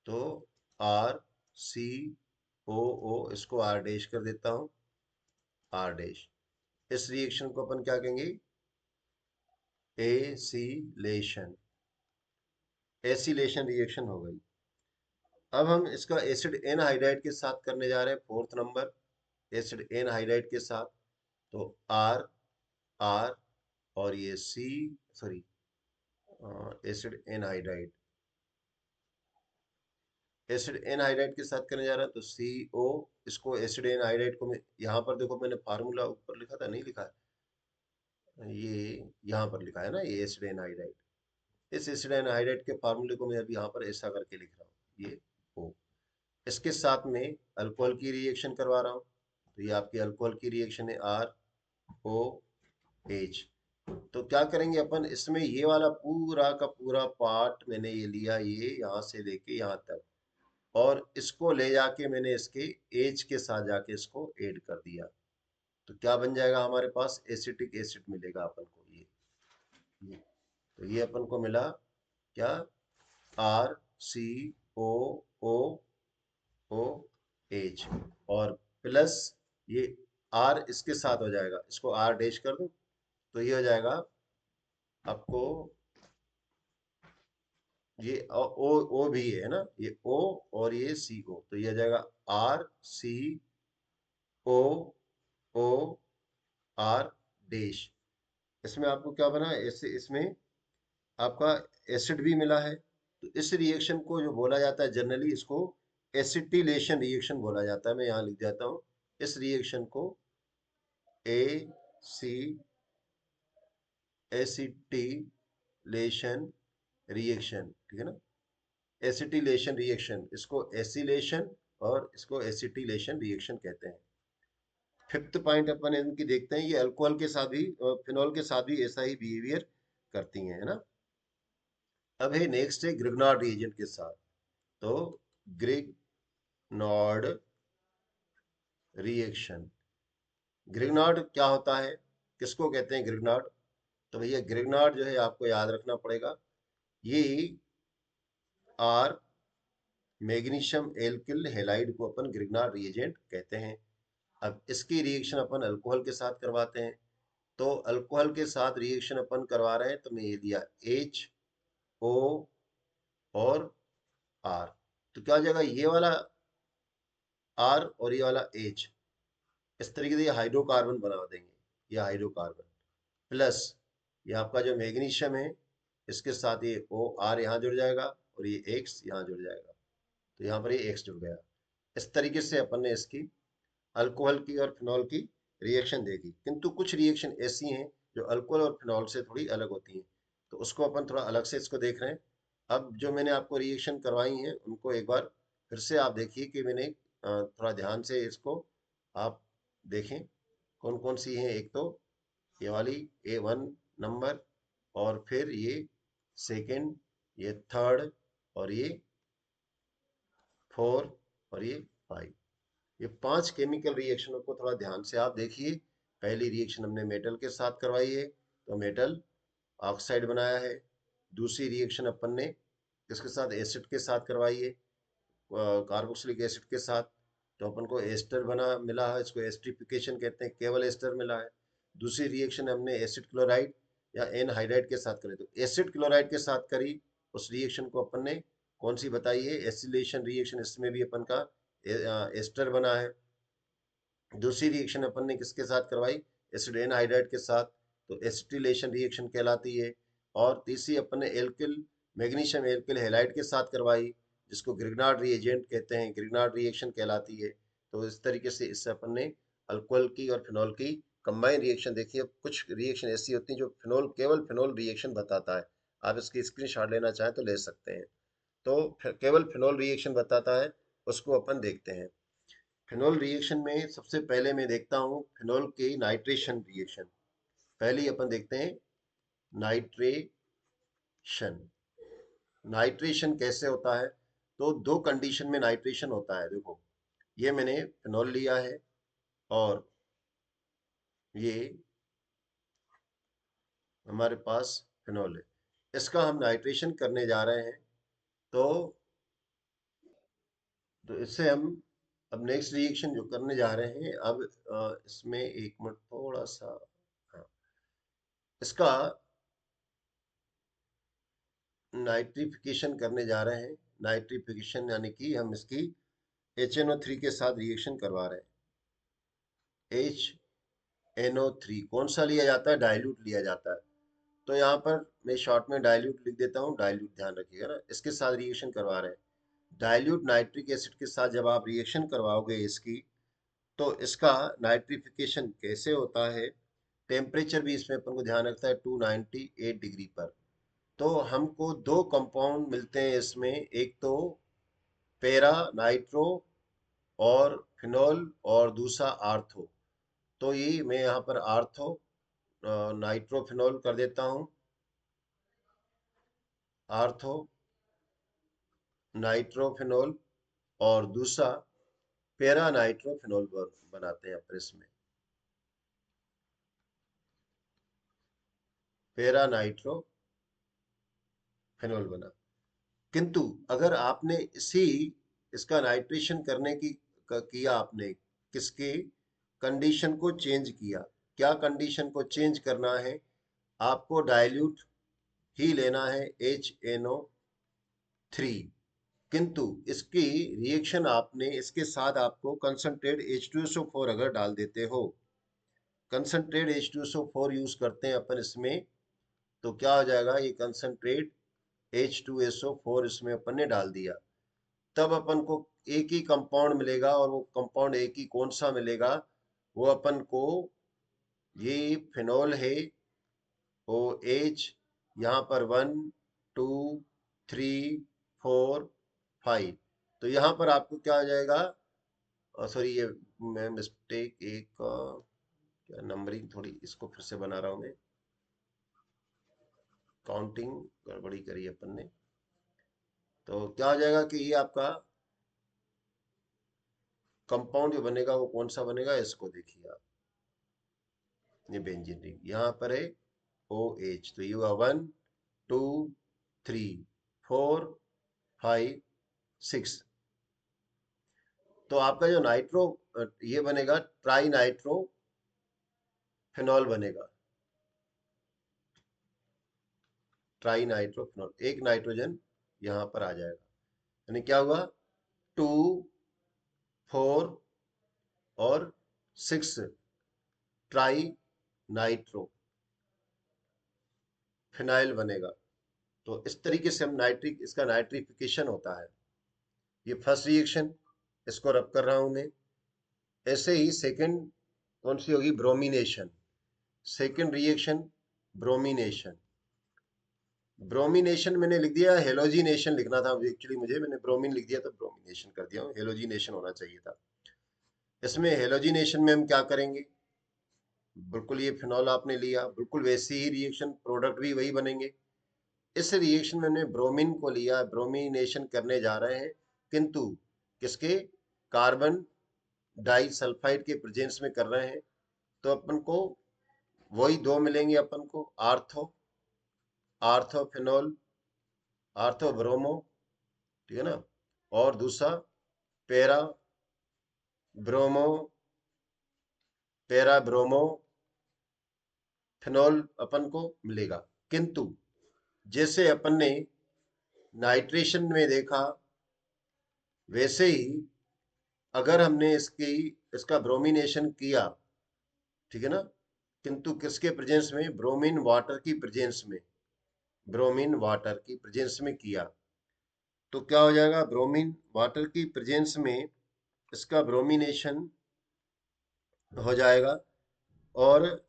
तो RCOO, इसको R डैश कर देता हूँ, R डैश। इस रिएक्शन को अपन क्या कहेंगे, एसिलेशन, एसिलेशन रिएक्शन हो गई। अब हम इसका एसिड एनहाइड्राइड के साथ करने जा रहे हैं, फोर्थ नंबर, एसिड एनहाइड्राइड के साथ। तो आर, आर, और ये सी, sorry, acid anhydride, acid anhydride के साथ करने जा रहा है, तो CO, इसको एसिड एनहाइड्राइड को मैं यहाँ पर देखो, मैंने फार्मूला ऊपर लिखा था, नहीं लिखा है, ये यहाँ पर लिखा है ना, ये एसिड एनहाइड्राइड, इस एसिड एनहाइड्राइड के फार्मूले को मैं अभी यहाँ पर ऐसा करके लिख रहा हूँ, ये O। इसके साथ में अल्कोहल की रिएक्शन करवा रहा हूँ, तो ये आपकी अल्कोहल की रिएक्शन है ROH। तो क्या करेंगे अपन, इसमें ये वाला पूरा का पूरा पार्ट मैंने ये लिया, ये यहाँ से लेके यहाँ तक, और इसको ले जाके मैंने इसके एज के साथ जाके इसको ऐड कर दिया। तो क्या बन जाएगा, हमारे पास एसिटिक एसिड मिलेगा अपन को, ये तो ये अपन को मिला क्या, RCOOOH, और प्लस ये R इसके साथ हो जाएगा, इसको R डैश कर दूं, तो ये हो जाएगा आपको, ये ओ भी है ना, ये O और ये CO, तो ये हो जाएगा RCOOR डैश। इसमें आपको क्या बना, ऐसे इसमें आपका एसिड भी मिला है। तो इस रिएक्शन को जो बोला जाता है जनरली, इसको एसिटिलेशन रिएक्शन बोला जाता है। मैं यहाँ लिख जाता हूँ, इस रिएक्शन को ए सी एसिटिलेशन रिएक्शन, ठीक है ना, एसिटिलेशन रिएक्शन, इसको एसिलेशन और इसको एसिटिलेशन रिएक्शन कहते हैं। फिफ्थ पॉइंट अपन इनकी देखते हैं, ये अल्कोहल के साथ भी, फिनॉल के साथ भी ऐसा ही बिहेवियर करती हैं, है ना। अब है नेक्स्ट है ग्रिग्नार्ड रिएजेंट के साथ। तो ग्रिग्नार्ड रिएक्शन, ग्रिग्नार्ड क्या होता है, किसको कहते हैं ग्रिग्नार्ड, तो भैया ग्रिग्नार्ड जो है आपको याद रखना पड़ेगा, ये आर मैग्नीशियम एल्किल हैलाइड को अपन ग्रिग्नार्ड रिएजेंट कहते हैं। अब इसकी रिएक्शन अपन अल्कोहल के साथ करवाते हैं, तो अल्कोहल के साथ रिएक्शन अपन करवा रहे हैं, तो मैं ये दिया HO और R, तो क्या हो जाएगा, ये वाला R और ये वाला H, इस तरीके से ये हाइड्रोकार्बन बना देंगे, ये हाइड्रोकार्बन प्लस ये आपका जो मैग्नीशियम है, इसके साथ ये OR यहाँ जुड़ जाएगा और ये X यहाँ जुड़ जाएगा, तो यहाँ पर ये X जुड़ गया। इस तरीके से अपन ने इसकी अल्कोहल की और फिनॉल की रिएक्शन देखी, किंतु कुछ रिएक्शन ऐसी हैं जो अल्कोहल और फिनॉल से थोड़ी अलग होती हैं, तो उसको अपन थोड़ा अलग से इसको देख रहे हैं। अब जो मैंने आपको रिएक्शन करवाई हैं उनको एक बार फिर से आप देखिए कि मैंने थोड़ा ध्यान से इसको आप देखें कौन कौन सी हैं। एक तो ये वाली A1 नंबर, और फिर ये सेकंड, ये थर्ड, और ये फोर, और ये फाइव, ये 5 केमिकल रिएक्शनों को थोड़ा ध्यान से आप देखिए। पहली रिएक्शन हमने मेटल के साथ करवाई है, तो मेटल ऑक्साइड बनाया है। दूसरी रिएक्शन अपन ने किसके साथ, एसिड के साथ करवाई है, कार्बोक्सिलिक एसिड के साथ, तो अपन को एस्टर बना मिला है, इसको एस्टरिफिकेशन कहते हैं, केवल एस्टर मिला है। दूसरी रिएक्शन हमने एसिड क्लोराइड या एनहाइड्राइड के साथ करी, तो एसिड क्लोराइड के साथ करी, उस रिएक्शन को अपन ने कौन सी बताई है, एसिलेशन रिएक्शन, इसमें भी अपन का एस्टर बना है। दूसरी रिएक्शन अपन ने किसके साथ करवाई, एसिड एनहाइड्राइड के साथ, तो एसिटिलेशन रिएक्शन कहलाती है। और तीसरी अपन ने एल्किल मैग्नीशियम एल्किल हैलाइड के साथ करवाई, जिसको ग्रिग्नार्ड रिएजेंट कहते हैं, ग्रिग्नार्ड रिएक्शन कहलाती है। तो इस तरीके से इससे अपन ने अल्कोहल की और फिनॉल की कंबाइन रिएक्शन देखी है। कुछ रिएक्शन ऐसी होती हैं जो फिनॉल, केवल फिनॉल रिएक्शन बताता है, आप इसकी स्क्रीनशॉट लेना चाहें तो ले सकते हैं। तो केवल फिनॉल रिएक्शन बताता है, उसको अपन देखते हैं। फिनोल रिएक्शन में सबसे पहले मैं देखता हूँ फिनोल की नाइट्रेशन रिएक्शन। पहले अपन देखते हैं नाइट्रेशन। नाइट्रेशन कैसे होता है, तो दो कंडीशन में नाइट्रेशन होता है। देखो, ये मैंने फिनोल लिया है और ये हमारे पास फिनोल है, इसका हम नाइट्रेशन करने जा रहे हैं। तो इससे हम अब नेक्स्ट रिएक्शन जो करने जा रहे हैं, अब इसमें एक मिनट थोड़ा सा, हाँ, इसका नाइट्रिफिकेशन करने जा रहे हैं। नाइट्रिफिकेशन यानी कि हम इसकी HNO3 के साथ रिएक्शन करवा रहे हैं। HNO3 कौन सा लिया जाता है, डाइल्यूट लिया जाता है। तो यहाँ पर मैं शॉर्ट में डाइल्यूट लिख देता हूँ, डाइल्यूट ध्यान रखिएगा ना, इसके साथ रिएक्शन करवा रहे हैं। डाइल्यूट नाइट्रिक एसिड के साथ जब आप रिएक्शन करवाओगे इसकी, तो इसका नाइट्रिफिकेशन कैसे होता है, टेम्परेचर भी इसमें अपन को ध्यान रखता है 298 डिग्री पर। तो हमको दो कंपाउंड मिलते हैं इसमें, एक तो पेरा नाइट्रो और फिनोल और दूसरा आर्थो। तो ये मैं यहाँ पर आर्थो नाइट्रोफिनोल कर देता हूँ, आर्थो नाइट्रोफिनोल, और दूसरा पेरा नाइट्रोफिनोल बनाते हैं अपन इसमें, पेरा नाइट्रोफिनोल बना। किंतु अगर आपने इसका नाइट्रेशन करने की किया आपने, किसके कंडीशन को चेंज किया, क्या कंडीशन को चेंज करना है, आपको डाइल्यूट ही लेना है HNO3, किंतु इसकी रिएक्शन आपने इसके साथ आपको कंसंट्रेट H2SO4 अगर डाल देते हो, कंसंट्रेट H2SO4 यूज करते हैं अपन इसमें, तो क्या हो जाएगा, ये कंसंट्रेट H2SO4 इसमें अपन ने डाल दिया, तब अपन को एक ही कंपाउंड मिलेगा, और वो कंपाउंड एक ही कौन सा मिलेगा, वो अपन को ये फिनोल है, ओ एच, यहाँ पर 1 2 3 4 5, तो यहाँ पर आपको क्या आ जाएगा, सॉरी ये मैं मिस्टेक एक क्या नंबरिंग थोड़ी इसको फिर से बना रहा हूँ मैं, काउंटिंग गड़बड़ी करी अपन ने। तो क्या हो जाएगा कि ये आपका कंपाउंड जो बनेगा वो कौन सा बनेगा, इसको देखिए आप, ये बेंजीन रिंग यहाँ पर है ओ एच, तो ये हुआ 1 2 3 4 5 6। तो आपका जो नाइट्रो ये बनेगा ट्राई नाइट्रो फिनॉल बनेगा, ट्राई नाइट्रो फिनॉल, एक नाइट्रोजन यहाँ पर आ जाएगा, यानी क्या हुआ, 2 4 और 6 ट्राई नाइट्रो फिनाइल बनेगा। तो इस तरीके से हम नाइट्रिक इसका नाइट्रिफिकेशन होता है। ये फर्स्ट रिएक्शन, इसको रब कर रहा हूं मैं। ऐसे ही सेकंड कौन सी होगी, bromination, second reaction bromination. Bromination मैंने लिख दिया, हेलोजिनेशन लिखना था एक्चुअली मुझे, मैंने ब्रोमीन लिख दिया तो ब्रोमिनेशन कर दिया हूं, हेलोजिनेशन होना चाहिए था। इसमें हेलोजिनेशन में हम क्या करेंगे, बिल्कुल ये फिनॉल आपने लिया, बिल्कुल वैसी ही रिएक्शन, प्रोडक्ट भी वही बनेंगे। इस रिएक्शन में हमने ब्रोमीन को लिया, ब्रोमिनेशन करने जा रहे हैं, किंतु किसके, कार्बन डाई सल्फाइड के प्रेजेंस में कर रहे हैं, तो अपन को वही दो मिलेंगे अपन को, आर्थो आर्थोफिनोल, आर्थो ब्रोमो, ठीक है ना, और दूसरा पेरा ब्रोमो, पेरा ब्रोमो फिनोल अपन को मिलेगा। किंतु जैसे अपन ने नाइट्रेशन में देखा, वैसे ही अगर हमने इसका ब्रोमिनेशन किया, ठीक है ना, किंतु किसके प्रेजेंस में, ब्रोमीन वाटर की प्रेजेंस में, ब्रोमीन वाटर की प्रेजेंस में किया, तो क्या हो जाएगा, ब्रोमीन वाटर की प्रेजेंस में इसका ब्रोमिनेशन हो जाएगा, और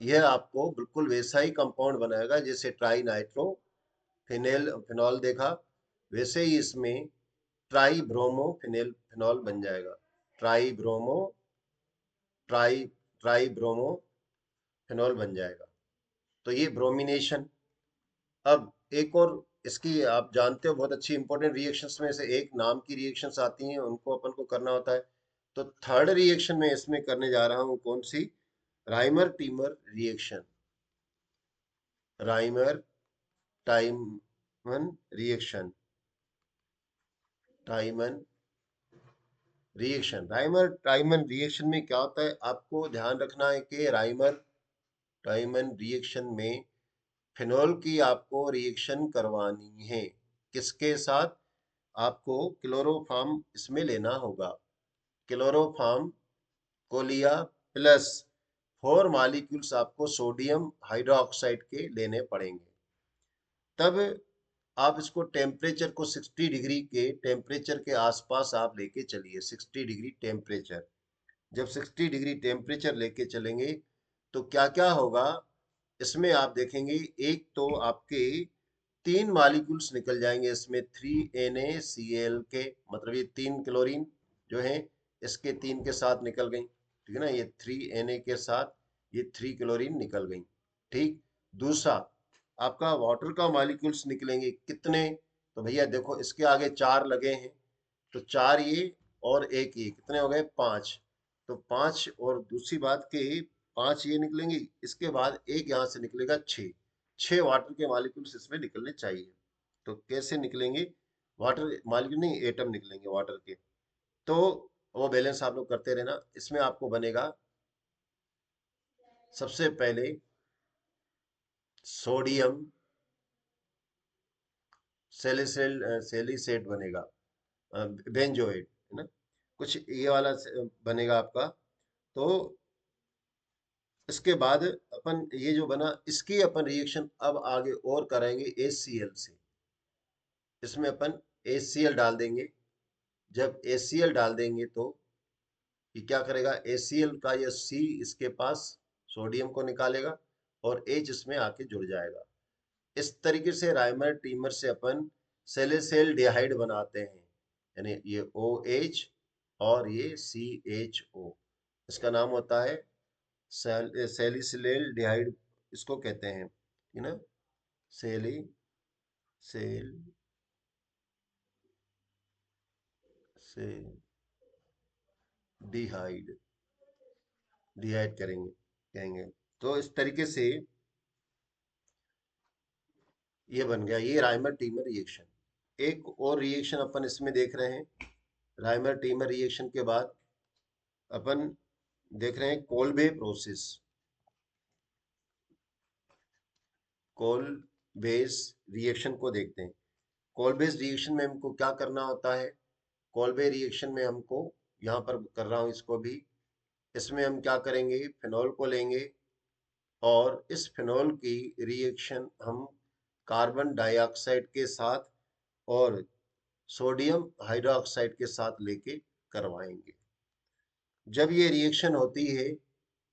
यह आपको बिल्कुल वैसा ही कंपाउंड बनाएगा जैसे ट्राई नाइट्रो फिनेल फिनॉल देखा, वैसे ही इसमें ट्राई ब्रोमो फिनेल फिनॉल बन जाएगा, try bromo try try bromo phenol बन जाएगा। तो ये ब्रोमिनेशन। अब एक और इसकी आप जानते हो बहुत अच्छी इंपॉर्टेंट रिएक्शंस में से एक नाम की रिएक्शंस आती हैं, उनको अपन को करना होता है। तो थर्ड रिएक्शन में इसमें करने जा रहा हूं, कौन सी, Reimer Tiemann reaction, Reimer Tiemann reaction, Tiemann reaction. Reimer Tiemann reaction में क्या होता है, आपको ध्यान रखना है कि राइमर टाइमन रिएक्शन में फिनोल की आपको रिएक्शन करवानी है, किसके साथ, आपको क्लोरोफॉर्म इसमें लेना होगा, क्लोरोफॉर्म को लिया, प्लस 4 मॉलिक्यूल्स आपको सोडियम हाइड्रोक्साइड के लेने पड़ेंगे। तब आप इसको टेम्परेचर को 60 डिग्री के टेम्परेचर के आसपास आप लेके चलिए, 60 डिग्री टेम्परेचर। जब 60 डिग्री टेम्परेचर लेके चलेंगे तो क्या क्या होगा, इसमें आप देखेंगे एक तो आपके 3 मॉलिक्यूल्स निकल जाएंगे इसमें 3NaCl के, मतलब ये 3 क्लोरीन जो है इसके 3 के साथ निकल गई, ठीक है ना, ये 3Na के साथ ये 3 क्लोरीन निकल गई। ठीक। दूसरा आपका वाटर का मॉलिक्यूल्स निकलेंगे कितने, तो भैया देखो इसके आगे 4 लगे हैं, तो 4 ये और एक ये कितने हो गए 5। तो 5 और दूसरी बात कि 5 ये निकलेंगे, इसके बाद एक यहाँ से निकलेगा 6। 6 वाटर के मॉलिक्यूल्स इसमें निकलने चाहिए। तो कैसे निकलेंगे, वाटर मॉलिक्यूल नहीं एटम निकलेंगे वाटर के। तो वो बैलेंस आप लोग करते रहना। इसमें आपको बनेगा सबसे पहले सोडियम सेलिसेट बनेगा, बेंजोएट है ना, कुछ ये वाला बनेगा आपका। तो इसके बाद अपन ये जो बना इसकी अपन रिएक्शन अब आगे और करेंगे HCl से। इसमें अपन HCl डाल देंगे। जब HCl डाल देंगे तो ये क्या करेगा, HCl का ये C इसके पास सोडियम को निकालेगा और H इसमें आके जुड़ जाएगा। इस तरीके से राइमर टीमर से अपन सैलिसिल्डिहाइड बनाते हैं, यानी ये OH और ये CHO, इसका नाम होता है सैलिसिल्डिहाइड, इसको कहते हैं, ठीक ना, सैलिसिल्डिहाइड डिहाइड करेंगे कहेंगे। तो इस तरीके से ये बन गया ये राइमर टीमर रिएक्शन। एक और रिएक्शन अपन इसमें देख रहे हैं, राइमर टीमर रिएक्शन के बाद अपन देख रहे हैं कोल्बे प्रोसेस। कोलबेस रिएक्शन को देखते हैं। कोलबेस रिएक्शन में हमको क्या करना होता है, कोल्बे रिएक्शन में हमको, यहाँ पर कर रहा हूँ इसको भी, इसमें हम क्या करेंगे, फिनॉल को लेंगे और इस फिनॉल की रिएक्शन हम कार्बन डाइऑक्साइड के साथ और सोडियम हाइड्रोक्साइड के साथ लेके करवाएंगे। जब ये रिएक्शन होती है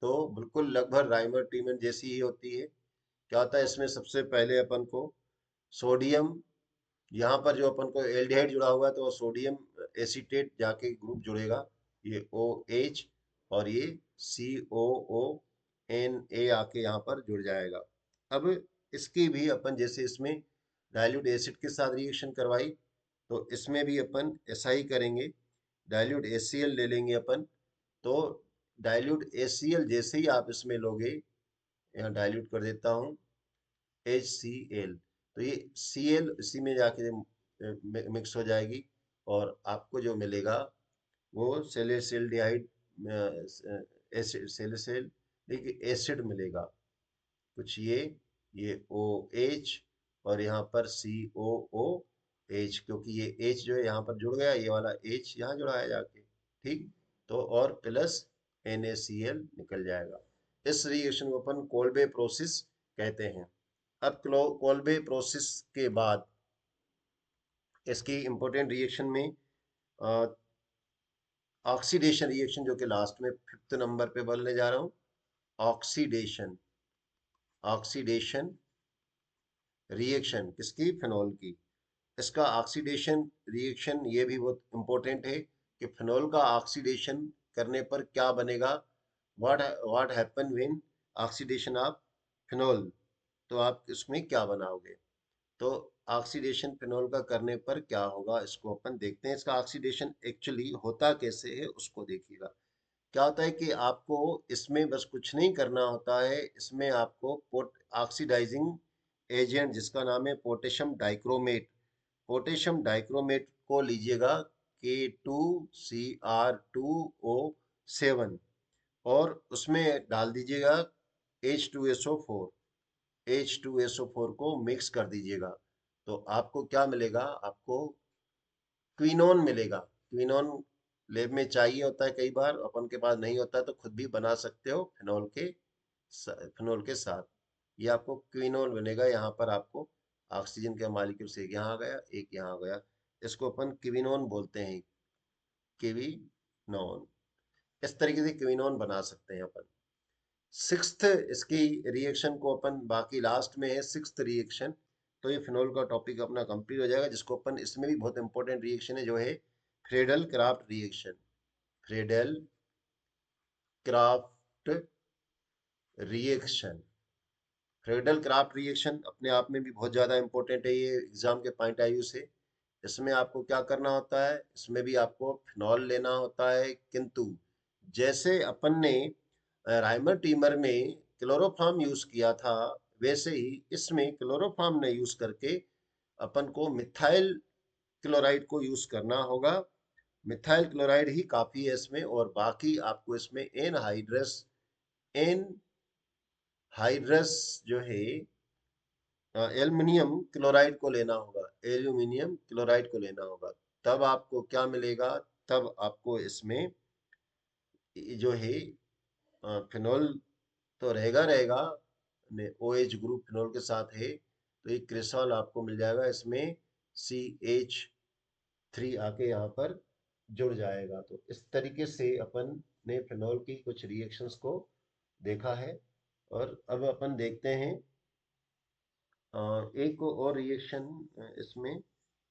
तो बिल्कुल लगभग राइमर टीमर जैसी ही होती है। क्या होता है इसमें, सबसे पहले अपन को सोडियम, यहाँ पर जो अपन को एल्डिहाइड जुड़ा हुआ है तो सोडियम एसीटेट जाके ग्रुप जुड़ेगा, ये OH, और ये COONA आके यहाँ पर जुड़ जाएगा। अब इसकी भी अपन जैसे इसमें डाइल्यूट एसिड के साथ रिएक्शन करवाई, तो इसमें भी अपन ऐसा ही करेंगे। डाइल्यूट HCl ले लेंगे अपन। तो डाइल्यूट HCl जैसे ही आप इसमें लोगे, यहाँ डाइल्यूट कर देता हूँ HCl, तो ये Cl इसी में जाके मिक्स हो जाएगी और आपको जो मिलेगा वो सैलिसिल्डिहाइड एसिड, सैलिसिलिक एसिड मिलेगा। कुछ ये OH और यहाँ पर COOH, क्योंकि ये H जो है यहाँ पर जुड़ गया, ये वाला H यहाँ जुड़ा है जाके, ठीक। तो और प्लस NaCl निकल जाएगा। इस रिएक्शन को अपन कोल्बे प्रोसेस कहते हैं। अब कोल्बे प्रोसेस के बाद इसकी इंपॉर्टेंट रिएक्शन में ऑक्सीडेशन रिएक्शन, जो कि लास्ट में 5th नंबर पे बोलने जा रहा हूँ। ऑक्सीडेशन, ऑक्सीडेशन रिएक्शन किसकी, फिनॉल की। इसका ऑक्सीडेशन रिएक्शन ये भी बहुत इंपॉर्टेंट है कि फिनॉल का ऑक्सीडेशन करने पर क्या बनेगा, what what happen when oxidation of phenol, तो आप इसमें क्या बनाओगे। तो ऑक्सीडेशन फिनॉल का करने पर क्या होगा इसको अपन देखते हैं। इसका ऑक्सीडेशन एक्चुअली होता कैसे है उसको देखिएगा। क्या होता है कि आपको इसमें बस कुछ नहीं करना होता है, इसमें आपको ऑक्सीडाइजिंग एजेंट जिसका नाम है पोटेशियम डाइक्रोमेट, पोटेशियम डाइक्रोमेट को लीजिएगा K2Cr2O7 और उसमें डाल दीजिएगा H2SO4, H2SO4 को मिक्स कर दीजिएगा। तो आपको क्या मिलेगा, आपको क्विनोन मिलेगा। क्विनोन लैब में चाहिए होता है, कई बार अपन के पास नहीं होता है तो खुद भी बना सकते हो फिनोल के साथ। ये आपको क्विनोन बनेगा। यहाँ पर आपको ऑक्सीजन के मॉलिक्यूल से एक यहाँ आ गया, एक यहाँ आ गया, इसको अपन क्विनोन बोलते हैं, क्विनोन। इस तरीके से क्विनोन बना सकते हैं अपन। सिक्स्थ इसकी रिएक्शन को अपन बाकी लास्ट में है सिक्स्थ रिएक्शन। तो ये फिनोल का टॉपिक अपना कंप्लीट हो जाएगा, जिसको अपन इसमें भी बहुत इंपॉर्टेंट रिएक्शन है जो है Friedel craft reaction. Friedel craft reaction. Friedel craft reaction अपने आप में भी बहुत ज़्यादा इंपॉर्टेंट है, ये एग्जाम के पॉइंट ऑफ व्यू से। इसमें आपको क्या करना होता है, इसमें भी आपको फिनॉल लेना होता है, किंतु जैसे अपन ने राइमर टीमर में क्लोरोफॉर्म यूज किया था, वैसे ही इसमें क्लोरोफॉर्म ने यूज करके अपन को मिथाइल क्लोराइड को यूज करना होगा। मिथाइल क्लोराइड ही काफी है इसमें, और बाकी आपको इसमें एन हाइड्रस जो है एल्युमिनियम क्लोराइड को लेना होगा, एल्यूमिनियम क्लोराइड को लेना होगा। तब आपको क्या मिलेगा, तब आपको इसमें जो है फिनोल तो रहेगा रहेगा, ओ एच ग्रुप फिनोल के साथ है, तो एक क्रिस्टल आपको मिल जाएगा इसमें, CH3 आके यहाँ पर जुड़ जाएगा। तो इस तरीके से अपन ने फिनोल की कुछ रिएक्शंस को देखा है। और अब अपन देखते हैं एक और रिएक्शन, इसमें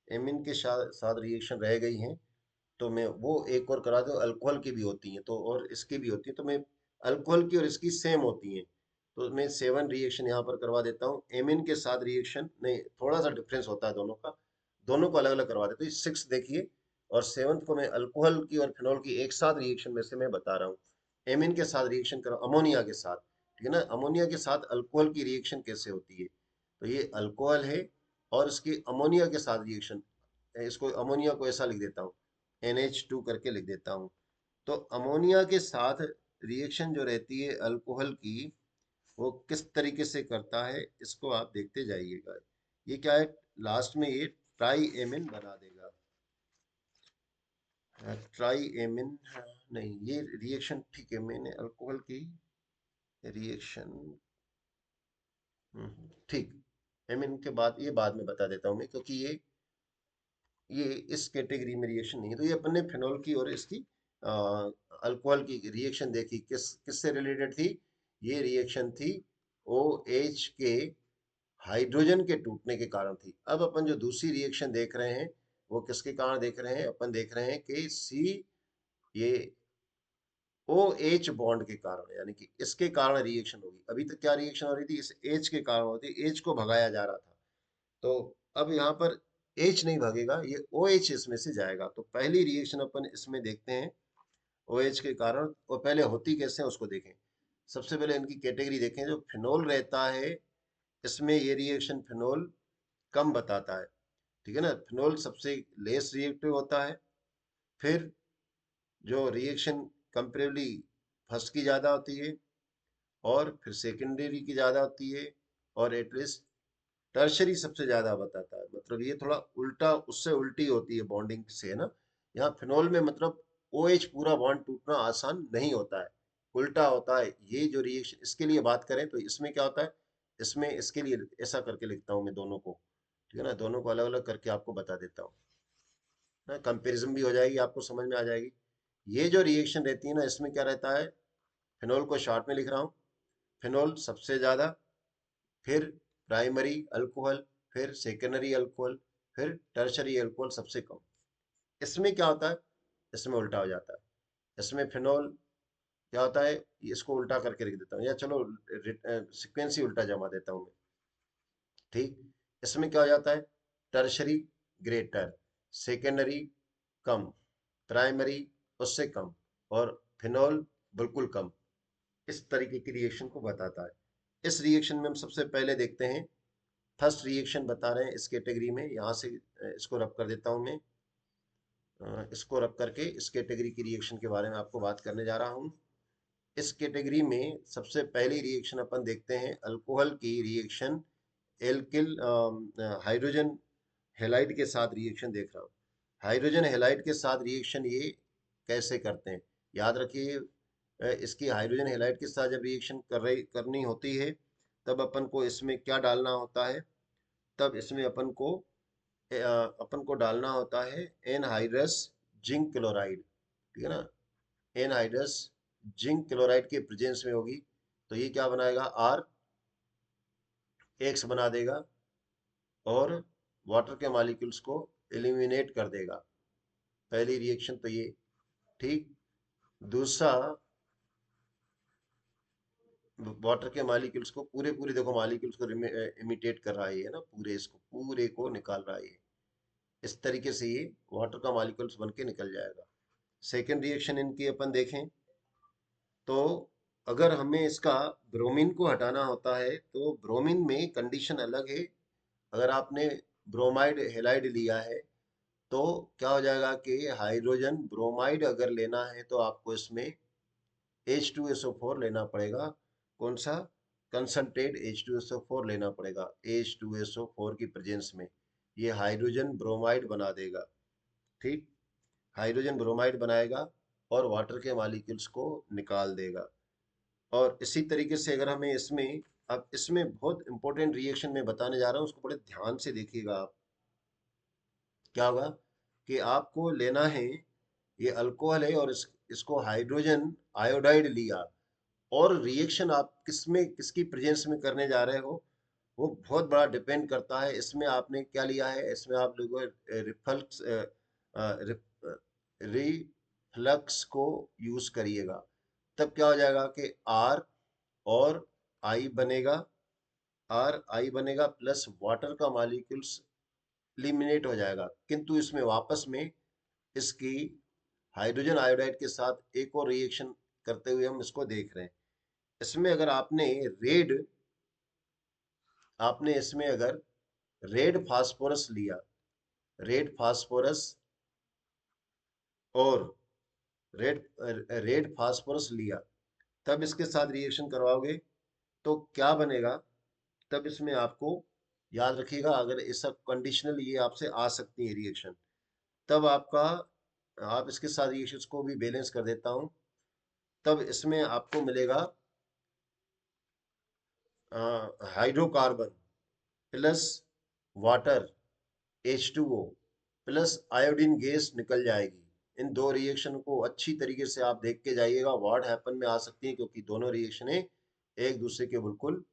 एमिन के साथ रिएक्शन रह गई हैं, तो मैं वो एक और करा दूं। अल्कोहल की भी होती हैं तो, और इसकी भी होती है, तो मैं अल्कोहल की और इसकी सेम होती हैं, तो मैं 7 रिएक्शन यहाँ पर करवा देता हूँ। एमिन के साथ रिएक्शन नहीं, थोड़ा सा डिफरेंस होता है दोनों का, दोनों को अलग अलग करवा देता हूँ। 6 देखिए, और 7th को मैं अल्कोहल की और फिनॉल की एक साथ रिएक्शन में से मैं बता रहा हूँ। एमिन के साथ रिएक्शन करो अमोनिया के साथ, ठीक है ना। अमोनिया के साथ अल्कोहल की रिएक्शन कैसे होती है, तो ये अल्कोहल है और इसके अमोनिया के साथ रिएक्शन, इसको अमोनिया को ऐसा लिख देता हूँ, NH2 करके लिख देता हूँ। तो अमोनिया के साथ रिएक्शन जो रहती है अल्कोहल की, वो किस तरीके से करता है इसको आप देखते जाइएगा। ये क्या है, लास्ट में ये ट्राई एमिन बना देगा। ट्राई एमिन, नहीं ये रिएक्शन ठीक है, मैंने अल्कोहल की रिएक्शन, ठीक। एमिन के बाद ये बाद में बता देता हूँ मैं, क्योंकि ये इस कैटेगरी में रिएक्शन नहीं है। तो ये अपन ने फिनोल की और इसकी अल्कोहल की रिएक्शन देखी, किससे रिलेटेड थी। ये रिएक्शन थी ओ एच के हाइड्रोजन के टूटने के कारण थी। अब अपन जो दूसरी रिएक्शन देख रहे हैं, वो किसके कारण देख रहे हैं, अपन देख रहे हैं कि सी, ये ओ एच बॉन्ड के कारण, यानी कि इसके कारण रिएक्शन होगी। अभी तक क्या रिएक्शन हो रही थी, इस एच के कारण होती, एच को भगाया जा रहा था। तो अब यहाँ पर एच नहीं भागेगा, ये ओ एच इसमें से जाएगा। तो पहली रिएक्शन अपन इसमें देखते हैं ओ एच के कारण, और पहले होती कैसे है उसको देखें। सबसे पहले इनकी कैटेगरी देखें। जो फिनोल रहता है, इसमें ये रिएक्शन फिनोल कम बताता है, ठीक है ना। फिनोल सबसे लेस रिएक्टिव होता है। फिर जो रिएक्शन कंपेरेबली फर्स्ट की ज़्यादा होती है, और फिर सेकेंडरी की ज़्यादा होती है, और एटलीस्ट टर्शरी सबसे ज्यादा बताता है। मतलब ये थोड़ा उल्टा, उससे उल्टी होती है बॉन्डिंग से, है ना। यहाँ फिनोल में मतलब ओ एच पूरा बॉन्ड टूटना आसान नहीं होता है, उल्टा होता है। ये जो रिएक्शन, इसके लिए बात करें तो इसमें क्या होता है, इसमें इसके लिए ऐसा करके लिखता हूँ मैं दोनों को, ठीक है ना। दोनों को अलग अलग करके आपको बता देता हूँ ना, कंपेरिजन भी हो जाएगी, आपको समझ में आ जाएगी। ये जो रिएक्शन रहती है ना, इसमें क्या रहता है, फिनोल को शॉर्ट में लिख रहा हूँ। फिनोल सबसे ज्यादा, फिर प्राइमरी अल्कोहल, फिर सेकेंडरी अल्कोहल, फिर टर्शरी अल्कोहल सबसे कम। इसमें क्या होता है, इसमें उल्टा हो जाता है। इसमें फिनोल क्या होता है, इसको उल्टा करके लिख देता हूँ, या चलो सीक्वेंस ही उल्टा जमा देता हूँ मैं, ठीक। इसमें क्या हो जाता है, टर्शरी ग्रेटर, सेकेंडरी कम, प्राइमरी उससे कम, और फिनोल बिल्कुल कम। इस तरीके की रिएक्शन को बताता है। इस रिएक्शन में हम सबसे पहले देखते हैं, फर्स्ट रिएक्शन बता रहे हैं इस कैटेगरी में। यहाँ से इसको रब कर देता हूँ मैं, इसको रब करके इस कैटेगरी की रिएक्शन के बारे में आपको बात करने जा रहा हूँ। इस कैटेगरी में सबसे पहली रिएक्शन अपन देखते हैं अल्कोहल की रिएक्शन, एल्किल हाइड्रोजन हेलाइड के साथ रिएक्शन देख रहा हूँ। हाइड्रोजन हेलाइड के साथ रिएक्शन ये कैसे करते हैं, याद रखिए। इसकी हाइड्रोजन हेलाइड के साथ जब रिएक्शन करनी होती है, तब अपन को इसमें क्या डालना होता है, तब इसमें अपन को डालना होता है एनहाइड्रस जिंक क्लोराइड, ठीक है ना। एनहाइड्रस जिंक क्लोराइड के प्रेजेंस में होगी। तो ये क्या बनाएगा, आर एक्स बना देगा और वाटर के मॉलिक्यूल्स को एलिमिनेट कर देगा। पहली रिएक्शन तो ये, ठीक। दूसरा, वाटर के मॉलिक्यूल्स को पूरे पूरे देखो मॉलिक्यूल्स को इमिटेट कर रहा है ये ना, पूरे इसको पूरे को निकाल रहा है ये। इस तरीके से ये वाटर का मॉलिक्यूल्स बन के निकल जाएगा। सेकेंड रिएक्शन इनकी अपन देखें तो अगर हमें इसका ब्रोमीन को हटाना होता है तो ब्रोमीन में कंडीशन अलग है। अगर आपने ब्रोमाइड हेलाइड लिया है तो क्या हो जाएगा कि हाइड्रोजन ब्रोमाइड अगर लेना है तो आपको इसमें H2SO4 लेना पड़ेगा। कौन सा, कंसंट्रेट H2SO4 लेना पड़ेगा। H2SO4 की प्रेजेंस में ये हाइड्रोजन ब्रोमाइड बना देगा, ठीक। हाइड्रोजन ब्रोमाइड बनाएगा और वाटर के मॉलिक्यूल्स को निकाल देगा। और इसी तरीके से अगर हमें इसमें, अब इसमें बहुत इंपॉर्टेंट रिएक्शन में बताने जा रहा हूँ, उसको बड़े ध्यान से देखिएगा आप। क्या होगा कि आपको लेना है, ये अल्कोहल है और इसको हाइड्रोजन आयोडाइड लिया, और रिएक्शन आप किसमें किसकी प्रेजेंस में करने जा रहे हो वो बहुत बड़ा डिपेंड करता है। इसमें आपने क्या लिया है, इसमें आप लोगों रिफ्लक्स रिफ्लक्स को यूज करिएगा। तब क्या हो जाएगा कि आर और आई बनेगा, आर आई बनेगा प्लस वाटर का मॉलिक्यूल्स एलिमिनेट हो जाएगा। किंतु इसमें वापस में इसकी हाइड्रोजन आयोडाइड के साथ एक और रिएक्शन करते हुए हम इसको देख रहे हैं। इसमें अगर आपने इसमें अगर रेड फास्फोरस लिया, रेड फास्फोरस और रेड रेड फास्फोरस लिया, तब इसके साथ रिएक्शन करवाओगे तो क्या बनेगा, तब इसमें आपको याद रखिएगा, अगर इस सब कंडीशनल ये आपसे आ सकती है रिएक्शन, तब आपका, आप इसके साथ रिएक्शंस को भी बैलेंस कर देता हूं, तब इसमें आपको मिलेगा hydrocarbon plus water H2O plus iodine gas निकल जाएगी। इन दो रिएक्शन को अच्छी तरीके से आप देख के जाइएगा, व्हाट हैपन में आ सकती हैं, क्योंकि दोनों रिएक्शनें एक दूसरे के बिल्कुल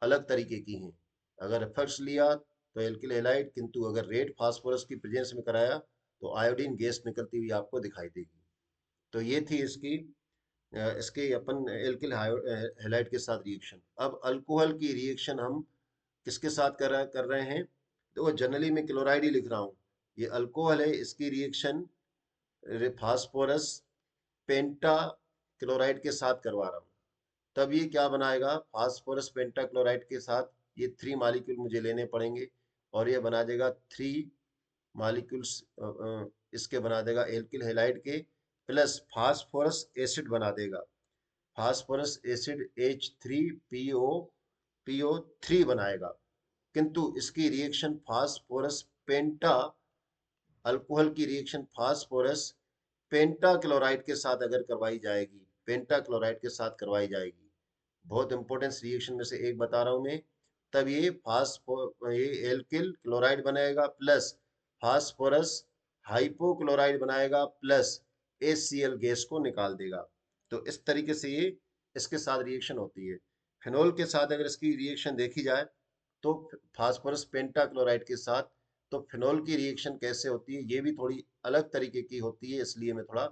अलग तरीके की हैं। अगर एफर्ट्स लिया तो एल्किल हैलाइड, किंतु अगर रेड फास्फोरस की प्रेजेंस में कराया तो आयोडीन गैस निकलती हुई आपको दिखाई देगी। तो ये थी इसके अपन एल्किल हैलाइड के साथ रिएक्शन। अब अल्कोहल की रिएक्शन हम किसके साथ कर रहे हैं, तो जनरली मैं क्लोराइड ही लिख रहा हूँ। ये अल्कोहल है, इसकी रिएक्शन फास्फोरस पेंटा क्लोराइड के साथ करवा रहा हूँ। तब ये क्या बनाएगा, फास्फोरस पेंटा क्लोराइड के साथ ये 3 मॉलिक्यूल मुझे लेने पड़ेंगे और ये बना देगा 3 मॉलिक्यूल्स, इसके बना देगा एल्किल हैलाइड के, प्लस फास्फोरस एसिड बना देगा। फास्फोरस एसिड H3PO3 बनाएगा। किंतु इसकी रिएक्शन फास्फोरस पेंटा, अल्कोहल की रिएक्शन फास्फोरस पेंटा क्लोराइड के साथ अगर करवाई जाएगी, पेंटा क्लोराइड के साथ करवाई जाएगी, बहुत इंपॉर्टेंट रिएक्शन में से एक बता रहा हूं मैं, तब ये एल्किल क्लोराइड बनाएगा प्लस फास्फोरस हाइपोक्लोराइड बनाएगा प्लस HCl गैस को निकाल देगा। तो इस तरीके से ये इसके साथ रिएक्शन होती है। फिनोल के साथ अगर इसकी रिएक्शन देखी जाए तो फास्फोरस पेंटाक्लोराइड के साथ, तो फिनोल की रिएक्शन कैसे होती है ये भी थोड़ी अलग तरीके की होती है, इसलिए मैं थोड़ा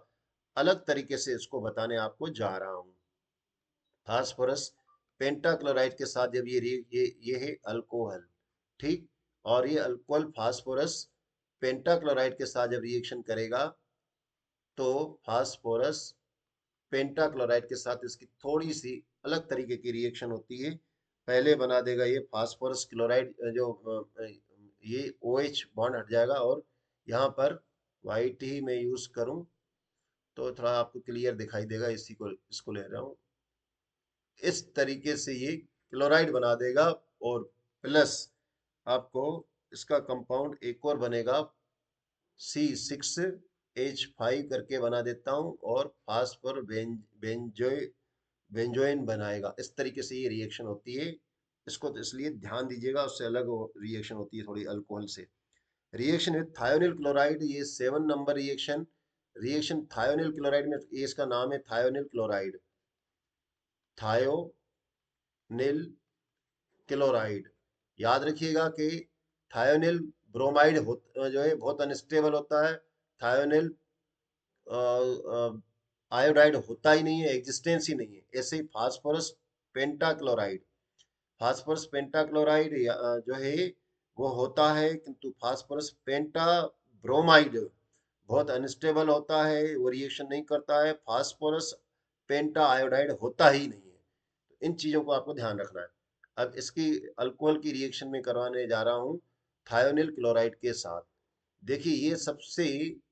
अलग तरीके से इसको बताने आपको जा रहा हूँ। फास्फोरस पेंटाक्लोराइड के साथ जब ये है अल्कोहल, ठीक। और ये अल्कोहल फास्फोरस पेंटाक्लोराइड के साथ जब रिएक्शन करेगा तो फास्फोरस पेंटाक्लोराइड के साथ इसकी थोड़ी सी अलग तरीके की रिएक्शन होती है। पहले बना देगा ये फास्फोरस क्लोराइड, जो ये OH बॉन्ड हट जाएगा और यहाँ पर वाइट ही मैं यूज करूं तो थोड़ा आपको क्लियर दिखाई देगा, इसी को इसको ले रहा हूँ। इस तरीके से ये क्लोराइड बना देगा और प्लस आपको इसका कंपाउंड एक और बनेगा C6H5 करके बना देता हूँ और फास्फोर बेंजोइन बनाएगा। इस तरीके से ये रिएक्शन होती है। इसको तो इसलिए ध्यान दीजिएगा, उससे अलग रिएक्शन होती है थोड़ी अल्कोहल से। रिएक्शन विद थायोनिल क्लोराइड, ये 7 number reaction, reaction thionyl chloride में, ये इसका नाम है थायोनिल क्लोराइड, थायो नील क्लोराइड। याद रखिएगा कि थायोनिल ब्रोमाइड जो है बहुत अनस्टेबल होता है। थायोनिल आयोडाइड होता ही नहीं है, एग्जिस्टेंस ही नहीं है। ऐसे ही फास्फोरस पेंटाक्लोराइड, फास्फोरस पेंटाक्लोराइड जो है वो होता है, किंतु फास्फोरस पेंटा ब्रोमाइड बहुत अनस्टेबल होता है, वो रिएक्शन नहीं करता है। फास्फोरस पेंटा आयोडाइड होता ही नहीं है। तो इन चीजों को आपको ध्यान रखना है। अब इसकी अल्कोहल की रिएक्शन में करवाने जा रहा हूँ थायोनिल क्लोराइड के साथ। देखिए ये सबसे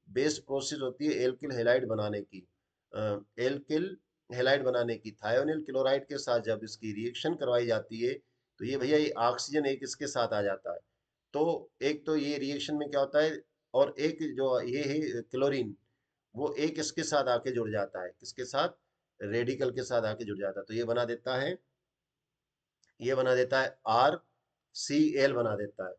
बेस्ट प्रोसेस होती है एल्किल हैलाइड बनाने की। एल्किल हैलाइड बनाने की थायोनिल क्लोराइड के साथ जब इसकी रिएक्शन करवाई जाती है तो ये भैया ये ऑक्सीजन एक इसके साथ आ जाता है। तो एक तो ये रिएक्शन में क्या होता है, और एक जो ये है क्लोरीन, वो एक इसके साथ आके जुड़ जाता है, किसके साथ, रेडिकल के साथ आके जुड़ जाता है। तो ये बना देता है RCl बना देता है।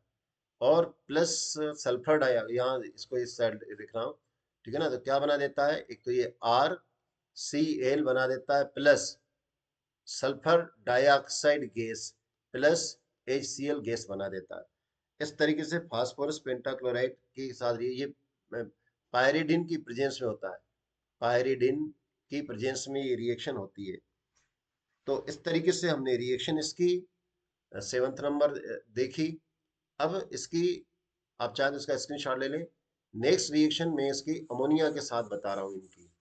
और प्लस सल्फर डाई, यहाँ इसको इस साइड लिख रहा हूँ, ठीक है ना। तो क्या बना देता है, एक तो ये RCl बना देता है, plus sulphur dioxide gas, plus HCl gas बना देता है। इस तरीके से फास्फोरस पेंटाक्लोराइड के साथ ये पायरिडिन की प्रेजेंस में होता है, पायरिडिन की प्रेजेंस में ये रिएक्शन होती है। तो इस तरीके से हमने रिएक्शन इसकी 7th नंबर देखी। अब इसकी आप चाहें तो इसका स्क्रीनशॉट ले लें। नेक्स्ट रिएक्शन में इसकी अमोनिया के साथ बता रहा हूँ इनकी।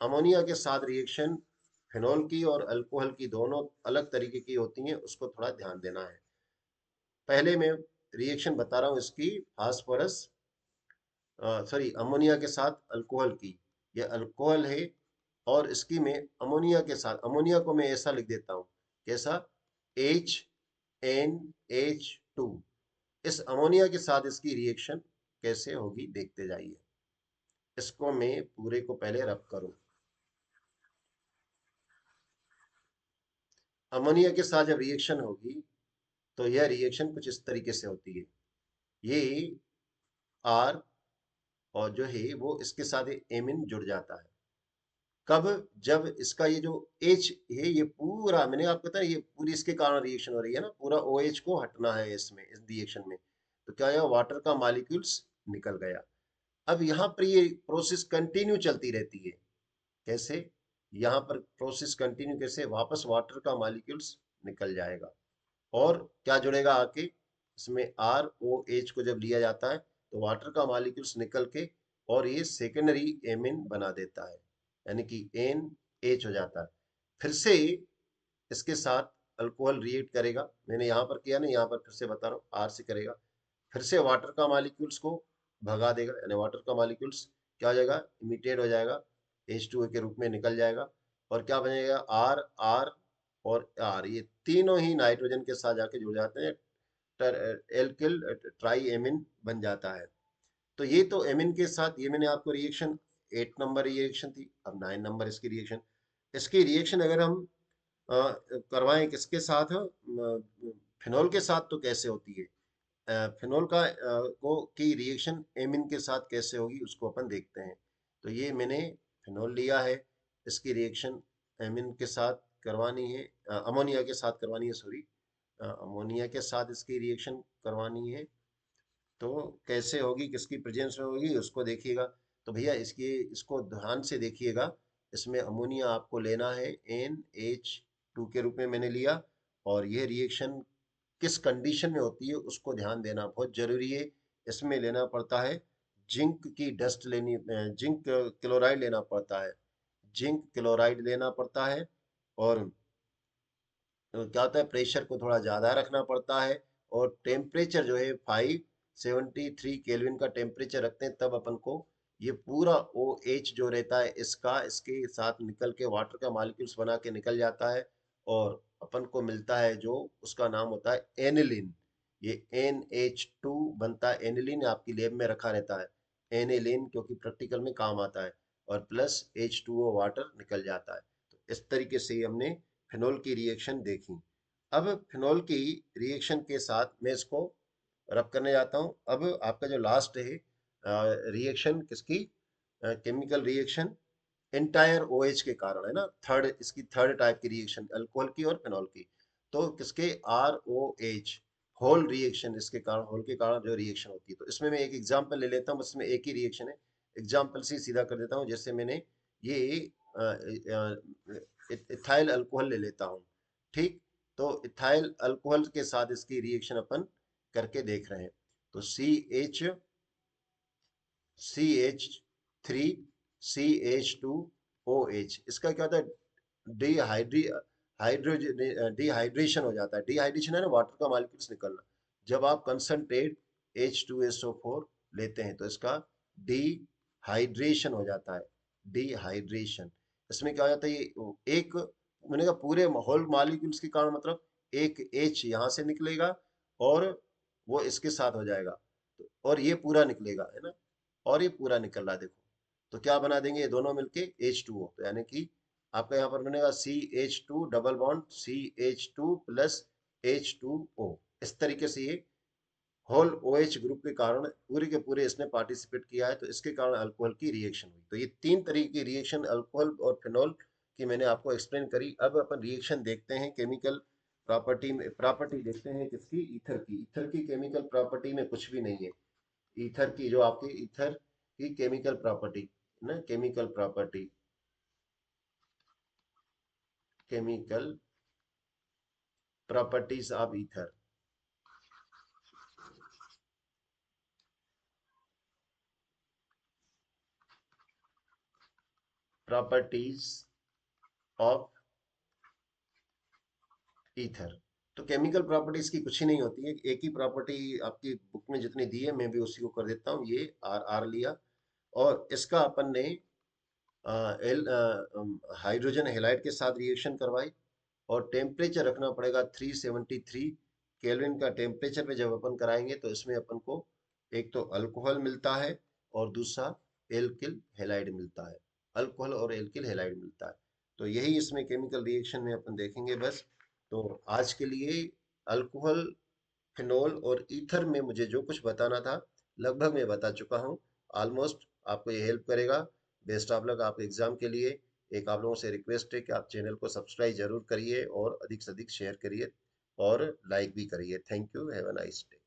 अमोनिया के साथ रिएक्शन फिनोल की और अल्कोहल की दोनों अलग तरीके की होती हैं, उसको थोड़ा ध्यान देना है। पहले मैं रिएक्शन बता रहा हूँ इसकी फास्फोरस सॉरी अमोनिया के साथ अल्कोहल की। ये अल्कोहल है और इसकी मैं अमोनिया के साथ, अमोनिया को मैं ऐसा लिख देता हूँ, कैसा, HNH2। इस अमोनिया के साथ इसकी रिएक्शन कैसे होगी देखते जाइए। इसको मैं पूरे को पहले रब करूं। अमोनिया के साथ जब रिएक्शन होगी तो यह रिएक्शन कुछ इस तरीके से होती है। ये आर और जो है वो इसके साथ एमिन जुड़ जाता है। कब, जब इसका ये जो H है ये पूरा, मैंने आपको बताया ये पूरी इसके कारण रिएक्शन हो रही है ना, पूरा OH को हटना है इसमें, इस रिएक्शन में। तो क्या हुआ, वाटर का मॉलिक्यूल्स निकल गया। अब यहाँ पर ये प्रोसेस कंटिन्यू चलती रहती है। कैसे, यहाँ पर प्रोसेस कंटिन्यू कैसे, वापस वाटर का मॉलिक्यूल्स निकल जाएगा और क्या जुड़ेगा आके इसमें, ROH को जब लिया जाता है तो वाटर का मॉलिक्यूल्स निकल के और ये सेकेंडरी एमिन बना देता है, यानी कि NH हो जाता है। फिर से इसके साथ अल्कोहल रिएक्ट करेगा, मैंने यहाँ पर किया ना, यहाँ पर फिर से बता रहा हूँ, R से करेगा। फिर से वाटर का मॉलिक्यूल्स को भगा देगा, यानी वाटर का मॉलिक्यूल्स क्या हो जाएगा, इमिटेड हो जाएगा, H2O के रूप में निकल जाएगा। और क्या बनेगा, R R और R, ये तीनों ही नाइट्रोजन के साथ जाके जुड़ जाते हैं, एल्किल ट्राई एमिन बन जाता है। तो ये तो एमिन के साथ ये मैंने आपको रिएक्शन 8 नंबर रिएक्शन थी। अब 9 नंबर इसकी रिएक्शन। इसकी रिएक्शन अगर हम करवाएं किसके साथ, फिनोल के साथ, तो कैसे होती है। फिनोल का को की रिएक्शन एमिन के साथ कैसे होगी उसको अपन देखते हैं। तो ये मैंने फिनोल लिया है, इसकी रिएक्शन एमिन के साथ करवानी है, अमोनिया के साथ करवानी है, सॉरी, अमोनिया के साथ इसकी रिएक्शन करवानी है। तो कैसे होगी, किसकी प्रेजेंस में होगी उसको देखिएगा। तो भैया इसको ध्यान से देखिएगा। इसमें अमोनिया आपको लेना है NH2 के रूप में मैंने लिया, और यह रिएक्शन किस कंडीशन में होती है उसको ध्यान देना बहुत जरूरी है। इसमें लेना पड़ता है जिंक की डस्ट लेनी, जिंक क्लोराइड लेना पड़ता है, जिंक क्लोराइड लेना पड़ता है। और क्या होता है, प्रेशर को थोड़ा ज़्यादा रखना पड़ता है, और टेम्परेचर जो है 573 केल्विन का टेम्परेचर रखते हैं, तब अपन को ये पूरा OH जो रहता है इसका इसके साथ निकल के वाटर का मॉलिक्यूल्स बना के निकल जाता है, और अपन को मिलता है जो उसका नाम होता है एनिलीन। ये NH2 बनता है, एनिलीन आपकी लैब में रखा रहता है, एनिलीन, क्योंकि प्रैक्टिकल में काम आता है। और प्लस H2O वाटर निकल जाता है। तो इस तरीके से ही हमने फिनोल की रिएक्शन देखी। अब फिनोल की रिएक्शन के साथ मैं इसको रब करने जाता हूँ। अब आपका जो लास्ट है रिएक्शन किसकी, केमिकल रिएक्शन एंटायर OH के कारण है ना, थर्ड, इसकी थर्ड टाइप की रिएक्शन अल्कोहल की और फिनोल की। तो किसके, ROH, होल रिएक्शन, इसके कारण, होल के कारण जो रिएक्शन होती है। तो इसमें मैं एक एग्जांपल ले लेता हूँ, इसमें एक ही रिएक्शन है, एग्जांपल से सीधा कर देता हूँ। जैसे मैंने ये इथाइल अल्कोहल ले लेता हूँ, ठीक। तो इथाइल अल्कोहल के साथ इसकी रिएक्शन अपन करके देख रहे हैं। तो CH3CH2OH, इसका क्या होता है, डिहाइड्री हाइड्रोजन डिहाइड्रेशन हो जाता है। डिहाइड्रेशन है ना, वाटर का मॉलिक्यूल्स निकलना। जब आप कंसंट्रेट H2SO4 लेते हैं तो इसका डिहाइड्रेशन हो जाता है, डिहाइड्रेशन। इसमें क्या हो जाता है, ये एक, मैंने कहा पूरे होल मॉलिक्यूल्स के कारण, मतलब एक H यहाँ से निकलेगा और वो इसके साथ हो जाएगा, और ये पूरा निकलेगा, है ना, और ये पूरा निकल रहा है, देखो। तो क्या बना देंगे ये दोनों मिलके H2O, तो यानी कि आपका यहाँ पर बनेगा CH2 double bond CH2 plus H2O। इस तरीके से ये होल OH ग्रुप के कारण पूरे के पूरे इसने पार्टिसिपेट किया है, तो इसके कारण अल्कोहल की रिएक्शन हुई। तो ये तीन तरीके की रिएक्शन अल्कोहल और फिनॉल की मैंने आपको एक्सप्लेन करी। अब अपन रिएक्शन देखते हैं केमिकल प्रॉपर्टी में, प्रॉपर्टी देखते हैं किसकी, ईथर की। ईथर की केमिकल प्रॉपर्टी में कुछ भी नहीं है। ईथर की जो आपकी ईथर की केमिकल प्रॉपर्टी ना, chemical property, chemical properties of ether, properties of ether. तो केमिकल प्रॉपर्टीज की कुछ ही नहीं होती है, एक ही प्रॉपर्टी आपकी बुक में जितनी दी है मैं भी उसी को कर देता हूँ। ये आर आर लिया, और इसका अपन ने एल हाइड्रोजन हेलाइड के साथ रिएक्शन करवाई, और टेम्परेचर रखना पड़ेगा 373 केल्विन का टेम्परेचर पे जब अपन कराएंगे, तो इसमें अपन को एक तो अल्कोहल मिलता है और दूसरा एल्किल हेलाइड मिलता है, अल्कोहल और एल्किल हेलाइड मिलता है। तो यही इसमें केमिकल रिएक्शन में अपन देखेंगे बस। तो आज के लिए अल्कोहल, फिनोल और ईथर में मुझे जो कुछ बताना था लगभग मैं बता चुका हूँ, ऑलमोस्ट। आपको ये हेल्प करेगा। बेस्ट ऑफ लक आपके एग्जाम के लिए। एक आप लोगों से रिक्वेस्ट है कि आप चैनल को सब्सक्राइब जरूर करिए और अधिक से अधिक शेयर करिए और लाइक भी करिए। Thank you, have a nice day.